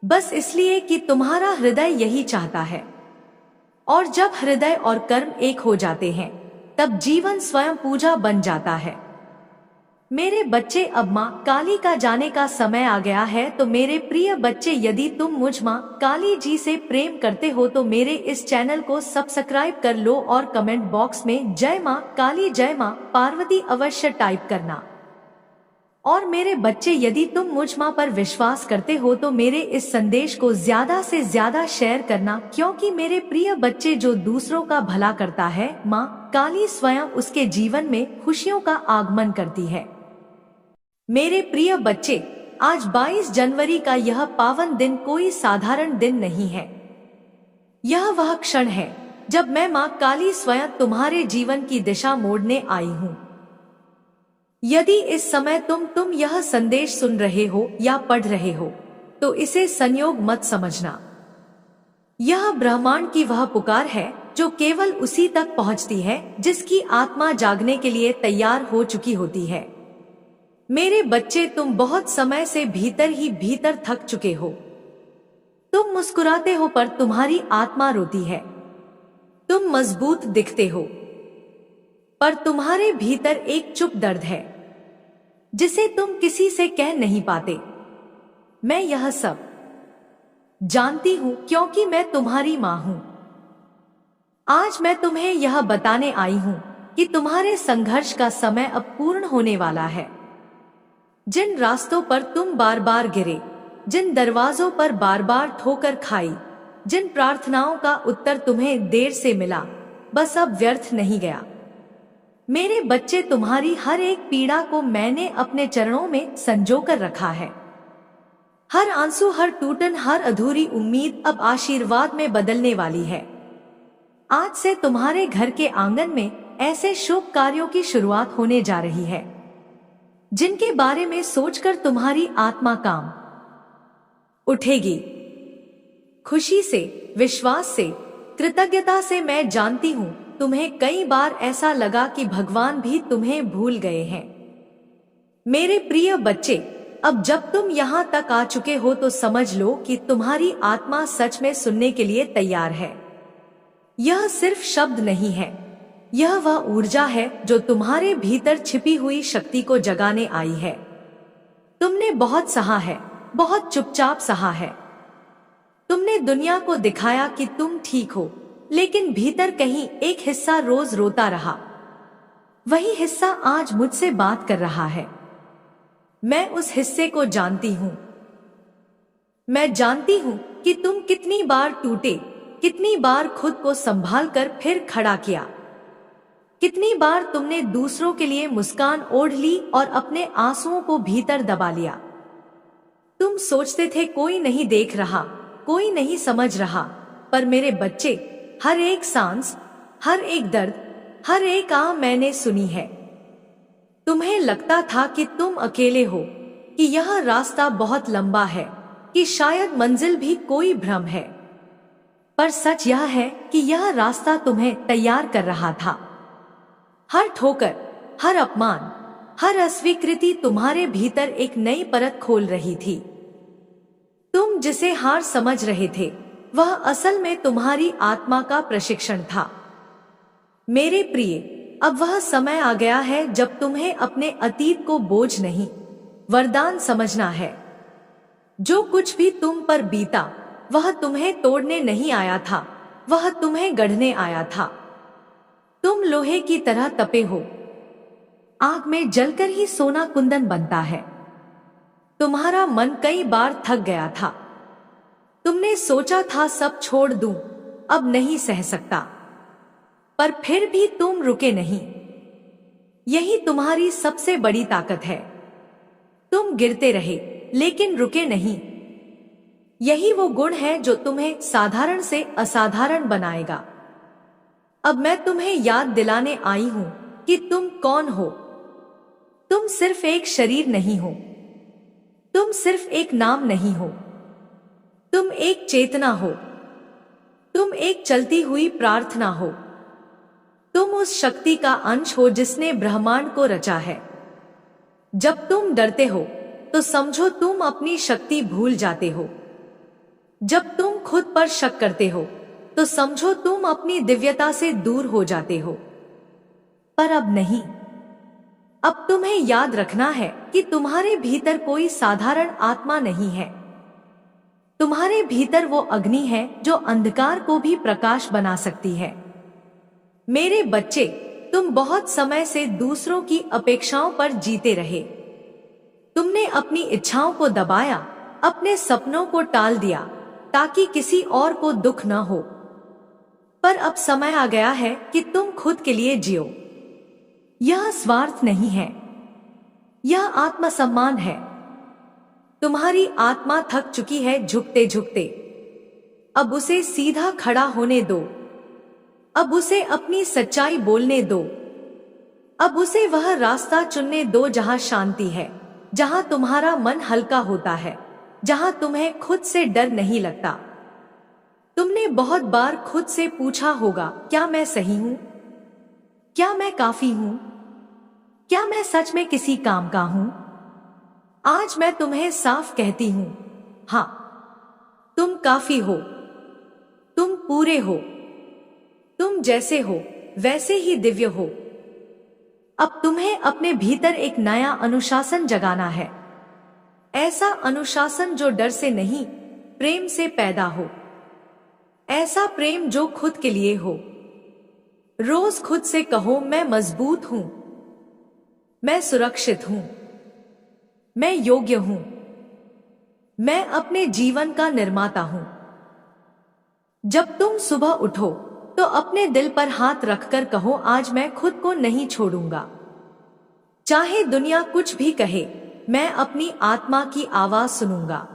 बस इसलिए कि तुम्हारा हृदय यही चाहता है। और जब हृदय और कर्म एक हो जाते हैं, तब जीवन स्वयं पूजा बन जाता है। मेरे बच्चे, अब माँ काली का जाने का समय आ गया है। तो मेरे प्रिय बच्चे, यदि तुम मुझ माँ काली जी से प्रेम करते हो तो मेरे इस चैनल को सब्सक्राइब कर लो और कमेंट बॉक्स में जय माँ काली, जय माँ पार्वती अवश्य टाइप करना। और मेरे बच्चे, यदि तुम मुझ माँ पर विश्वास करते हो तो मेरे इस संदेश को ज्यादा से ज्यादा शेयर करना, क्योंकि मेरे प्रिय बच्चे, जो दूसरों का भला करता है, माँ काली स्वयं उसके जीवन में खुशियों का आगमन करती है। मेरे प्रिय बच्चे, आज 22 जनवरी का यह पावन दिन कोई साधारण दिन नहीं है। यह वह क्षण है जब मैं माँ काली स्वयं तुम्हारे जीवन की दिशा मोड़ने आई हूँ। यदि इस समय तुम यह संदेश सुन रहे हो या पढ़ रहे हो तो इसे संयोग मत समझना। यह ब्रह्मांड की वह पुकार है जो केवल उसी तक पहुंचती है जिसकी आत्मा जागने के लिए तैयार हो चुकी होती है। मेरे बच्चे, तुम बहुत समय से भीतर ही भीतर थक चुके हो। तुम मुस्कुराते हो पर तुम्हारी आत्मा रोती है। तुम मजबूत दिखते हो पर तुम्हारे भीतर एक चुप दर्द है जिसे तुम किसी से कह नहीं पाते। मैं यह सब जानती हूं, क्योंकि मैं तुम्हारी मां हूं। आज मैं तुम्हें यह बताने आई हूं कि तुम्हारे संघर्ष का समय अब पूर्ण होने वाला है। जिन रास्तों पर तुम बार बार गिरे, जिन दरवाजों पर बार बार ठोकर खाई, जिन प्रार्थनाओं का उत्तर तुम्हें देर से मिला, बस अब व्यर्थ नहीं गया। मेरे बच्चे, तुम्हारी हर एक पीड़ा को मैंने अपने चरणों में संजो कर रखा है। हर आंसू, हर टूटन, हर अधूरी उम्मीद अब आशीर्वाद में बदलने वाली है। आज से तुम्हारे घर के आंगन में ऐसे शुभ कार्यों की शुरुआत होने जा रही है जिनके बारे में सोचकर तुम्हारी आत्मा काम उठेगी। खुशी से, विश्वास से, कृतज्ञता से। मैं जानती हूँ तुम्हें कई बार ऐसा लगा कि भगवान भी तुम्हें भूल गए हैं। मेरे प्रिय बच्चे, अब जब तुम यहाँ तक आ चुके हो तो समझ लो कि तुम्हारी आत्मा सच में सुनने के लिए तैयार है। यह सिर्फ शब्द नहीं है, यह वह ऊर्जा है जो तुम्हारे भीतर छिपी हुई शक्ति को जगाने आई है। तुमने बहुत सहा है, बहुत चुपचाप सहा है। तुमने दुनिया को दिखाया कि तुम ठीक हो, लेकिन भीतर कहीं एक हिस्सा रोज रोता रहा। वही हिस्सा आज मुझसे बात कर रहा है। मैं उस हिस्से को जानती हूँ। मैं जानती हूँ कि तुम कितनी बार टूटे, कितनी बार खुद को संभाल कर फिर खड़ा किया, कितनी बार तुमने दूसरों के लिए मुस्कान ओढ़ ली और अपने आंसुओं को भीतर दबा लिया। तुम सोचते थे कोई नहीं देख रहा, कोई नहीं समझ रहा, पर मेरे बच्चे, हर एक सांस, हर एक दर्द, हर एक आह मैंने सुनी है। तुम्हें लगता था कि तुम अकेले हो, कि यह रास्ता बहुत लंबा है, कि शायद मंजिल भी कोई भ्रम है, पर सच यह है कि यह रास्ता तुम्हें तैयार कर रहा था। हर ठोकर, हर अपमान, हर अस्वीकृति तुम्हारे भीतर एक नई परत खोल रही थी। तुम जिसे हार समझ रहे थे, वह असल में तुम्हारी आत्मा का प्रशिक्षण था। मेरे प्रिय, अब वह समय आ गया है जब तुम्हें अपने अतीत को बोझ नहीं, वरदान समझना है। जो कुछ भी तुम पर बीता, वह तुम्हें तोड़ने नहीं आया था, वह तुम्हें गढ़ने आया था। तुम लोहे की तरह तपे हो, आग में जलकर ही सोना कुंदन बनता है। तुम्हारा मन कई बार थक गया था। तुमने सोचा था सब छोड़ दूं, अब नहीं सह सकता, पर फिर भी तुम रुके नहीं। यही तुम्हारी सबसे बड़ी ताकत है। तुम गिरते रहे लेकिन रुके नहीं। यही वो गुण है जो तुम्हें साधारण से असाधारण बनाएगा। अब मैं तुम्हें याद दिलाने आई हूं कि तुम कौन हो। तुम सिर्फ एक शरीर नहीं हो, तुम सिर्फ एक नाम नहीं हो, तुम एक चेतना हो, तुम एक चलती हुई प्रार्थना हो, तुम उस शक्ति का अंश हो जिसने ब्रह्मांड को रचा है। जब तुम डरते हो तो समझो तुम अपनी शक्ति भूल जाते हो। जब तुम खुद पर शक करते हो तो समझो तुम अपनी दिव्यता से दूर हो जाते हो। पर अब नहीं, अब तुम्हें याद रखना है कि तुम्हारे भीतर कोई साधारण आत्मा नहीं है। तुम्हारे भीतर वो अग्नि है जो अंधकार को भी प्रकाश बना सकती है। मेरे बच्चे, तुम बहुत समय से दूसरों की अपेक्षाओं पर जीते रहे। तुमने अपनी इच्छाओं को दबाया, अपने सपनों को टाल दिया ताकि किसी और को दुख न हो। पर अब समय आ गया है कि तुम खुद के लिए जियो। यह स्वार्थ नहीं है, यह आत्मसम्मान है। तुम्हारी आत्मा थक चुकी है झुकते झुकते। अब उसे सीधा खड़ा होने दो। अब उसे अपनी सच्चाई बोलने दो। अब उसे वह रास्ता चुनने दो जहां शांति है, जहां तुम्हारा मन हल्का होता है, जहां तुम्हें खुद से डर नहीं लगता। तुमने बहुत बार खुद से पूछा होगा, क्या मैं सही हूं? क्या मैं काफी हूं? क्या मैं सच में किसी काम का हूं? आज मैं तुम्हें साफ कहती हूं, हां, तुम काफी हो, तुम पूरे हो, तुम जैसे हो वैसे ही दिव्य हो। अब तुम्हें अपने भीतर एक नया अनुशासन जगाना है। ऐसा अनुशासन जो डर से नहीं, प्रेम से पैदा हो। ऐसा प्रेम जो खुद के लिए हो। रोज खुद से कहो, मैं मजबूत हूं, मैं सुरक्षित हूं, मैं योग्य हूं, मैं अपने जीवन का निर्माता हूं। जब तुम सुबह उठो तो अपने दिल पर हाथ रखकर कहो, आज मैं खुद को नहीं छोड़ूंगा। चाहे दुनिया कुछ भी कहे, मैं अपनी आत्मा की आवाज सुनूंगा।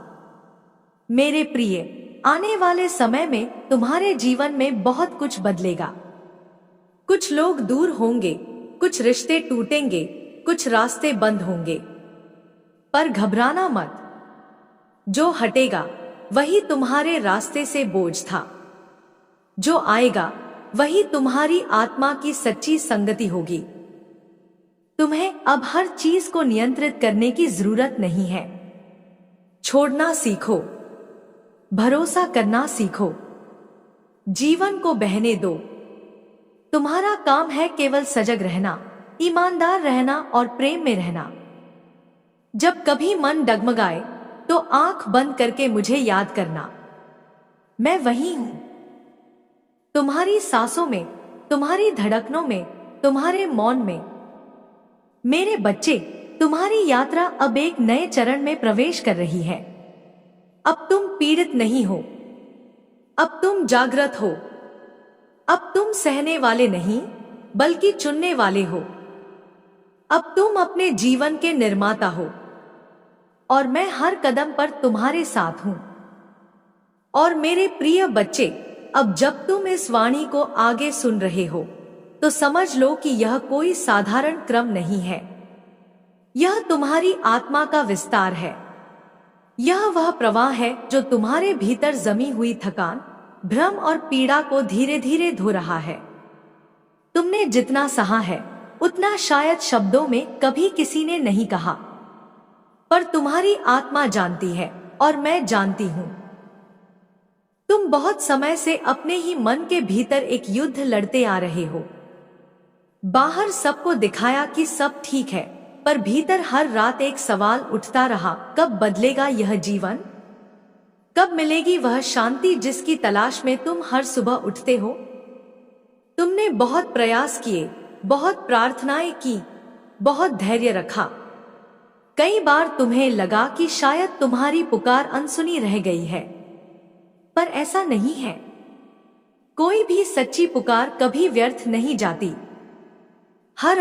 मेरे प्रिय, आने वाले समय में तुम्हारे जीवन में बहुत कुछ बदलेगा। कुछ लोग दूर होंगे, कुछ रिश्ते टूटेंगे, कुछ रास्ते बंद होंगे। पर घबराना मत, जो हटेगा वही तुम्हारे रास्ते से बोझ था। जो आएगा वही तुम्हारी आत्मा की सच्ची संगति होगी। तुम्हें अब हर चीज को नियंत्रित करने की जरूरत नहीं है। छोड़ना सीखो, भरोसा करना सीखो, जीवन को बहने दो। तुम्हारा काम है केवल सजग रहना, ईमानदार रहना और प्रेम में रहना। जब कभी मन डगमगाए तो आंख बंद करके मुझे याद करना, मैं वही हूं। तुम्हारी सांसों में, तुम्हारी धड़कनों में, तुम्हारे मौन में। मेरे बच्चे, तुम्हारी यात्रा अब एक नए चरण में प्रवेश कर रही है। अब तुम पीड़ित नहीं हो, अब तुम जागृत हो। अब तुम सहने वाले नहीं बल्कि चुनने वाले हो। अब तुम अपने जीवन के निर्माता हो और मैं हर कदम पर तुम्हारे साथ हूं। और मेरे प्रिय बच्चे, अब जब तुम इस वाणी को आगे सुन रहे हो तो समझ लो कि यह कोई साधारण क्रम नहीं है। यह तुम्हारी आत्मा का विस्तार है। यह वह प्रवाह है जो तुम्हारे भीतर जमी हुई थकान, भ्रम और पीड़ा को धीरे धीरे धो रहा है। तुमने जितना सहा है उतना शायद शब्दों में कभी किसी ने नहीं कहा, पर तुम्हारी आत्मा जानती है और मैं जानती हूं। तुम बहुत समय से अपने ही मन के भीतर एक युद्ध लड़ते आ रहे हो। बाहर सबको दिखाया कि सब ठीक है, पर भीतर हर रात एक सवाल उठता रहा, कब बदलेगा यह जीवन? कब मिलेगी वह शांति जिसकी तलाश में तुम हर सुबह उठते हो? तुमने बहुत प्रयास किए, बहुत प्रार्थनाएं की, बहुत धैर्य रखा। कई बार तुम्हें लगा कि शायद तुम्हारी पुकार अनसुनी रह गई है, पर ऐसा नहीं है। कोई भी सच्ची पुकार कभी व्यर्थ नहीं जाती। हर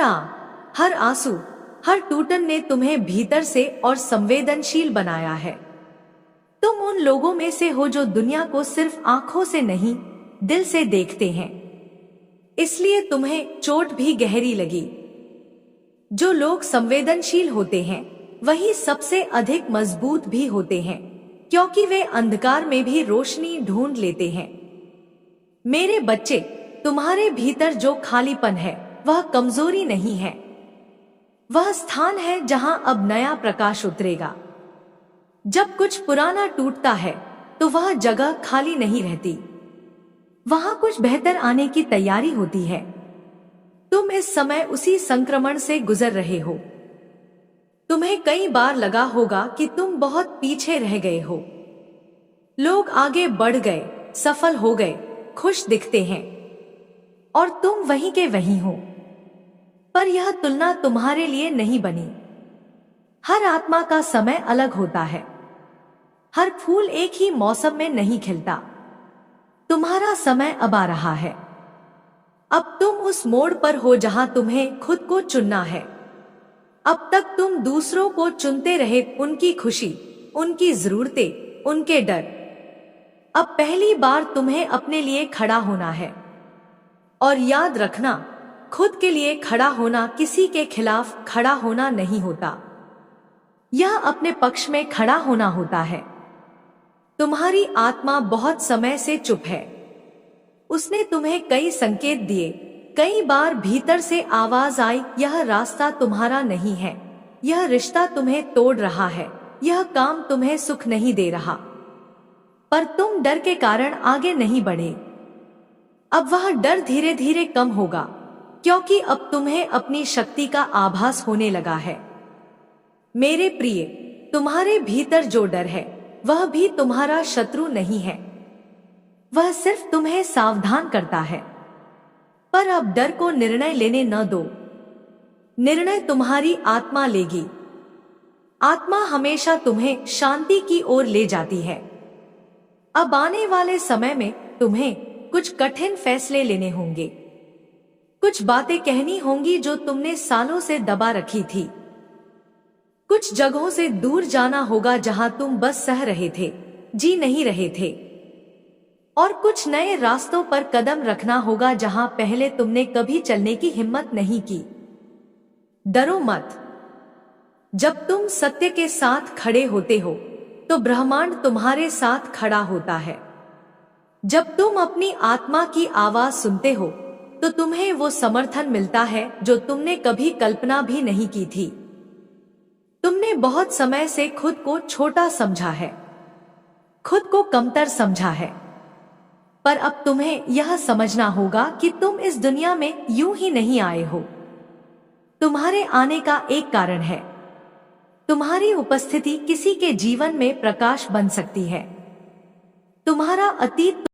आंसू, हर टूटन ने तुम्हें भीतर से और संवेदनशील बनाया है। तुम उन लोगों में से हो जो दुनिया को सिर्फ आंखों से नहीं, दिल से देखते हैं। इसलिए तुम्हें चोट भी गहरी लगी। जो लोग संवेदनशील होते हैं वही सबसे अधिक मजबूत भी होते हैं, क्योंकि वे अंधकार में भी रोशनी ढूंढ लेते हैं। मेरे बच्चे, तुम्हारे भीतर जो खालीपन है वह कमजोरी नहीं है, वह स्थान है जहां अब नया प्रकाश उतरेगा। जब कुछ पुराना टूटता है तो वह जगह खाली नहीं रहती, वहां कुछ बेहतर आने की तैयारी होती है। तुम इस समय उसी संक्रमण से गुजर रहे हो। तुम्हें कई बार लगा होगा कि तुम बहुत पीछे रह गए हो। लोग आगे बढ़ गए, सफल हो गए, खुश दिखते हैं, और तुम वहीं के वहीं हो। पर यह तुलना तुम्हारे लिए नहीं बनी। हर आत्मा का समय अलग होता है। हर फूल एक ही मौसम में नहीं खिलता। तुम्हारा समय अब आ रहा है। अब तुम उस मोड़ पर हो जहां तुम्हें खुद को चुनना है। अब तक तुम दूसरों को चुनते रहे, उनकी खुशी, उनकी जरूरतें, उनके डर। अब पहली बार तुम्हें अपने लिए खड़ा होना है। और याद रखना, खुद के लिए खड़ा होना किसी के खिलाफ खड़ा होना नहीं होता। यह अपने पक्ष में खड़ा होना होता है। तुम्हारी आत्मा बहुत समय से चुप है। उसने तुम्हें कई संकेत दिए, कई बार भीतर से आवाज आई, यह रास्ता तुम्हारा नहीं है, यह रिश्ता तुम्हें तोड़ रहा है, यह काम तुम्हें सुख नहीं दे रहा। पर तुम डर के कारण आगे नहीं बढ़े। अब वह डर धीरे धीरे कम होगा, क्योंकि अब तुम्हें अपनी शक्ति का आभास होने लगा है। मेरे प्रिय, तुम्हारे भीतर जो डर है वह भी तुम्हारा शत्रु नहीं है, वह सिर्फ तुम्हें सावधान करता है। पर अब डर को निर्णय लेने न दो। निर्णय तुम्हारी आत्मा लेगी। आत्मा हमेशा तुम्हें शांति की ओर ले जाती है। अब आने वाले समय में तुम्हें कुछ कठिन फैसले लेने होंगे। कुछ बातें कहनी होंगी जो तुमने सालों से दबा रखी थी। कुछ जगहों से दूर जाना होगा जहां तुम बस सह रहे थे, जी नहीं रहे थे। और कुछ नए रास्तों पर कदम रखना होगा जहां पहले तुमने कभी चलने की हिम्मत नहीं की। डरो मत। जब तुम सत्य के साथ खड़े होते हो तो ब्रह्मांड तुम्हारे साथ खड़ा होता है। जब तुम अपनी आत्मा की आवाज सुनते हो तो तुम्हें वो समर्थन मिलता है जो तुमने कभी कल्पना भी नहीं की थी। तुमने बहुत समय से खुद को छोटा समझा है, खुद को कमतर समझा है। पर अब तुम्हें यह समझना होगा कि तुम इस दुनिया में यूं ही नहीं आए हो। तुम्हारे आने का एक कारण है। तुम्हारी उपस्थिति किसी के जीवन में प्रकाश बन सकती है। तुम्हारा अतीत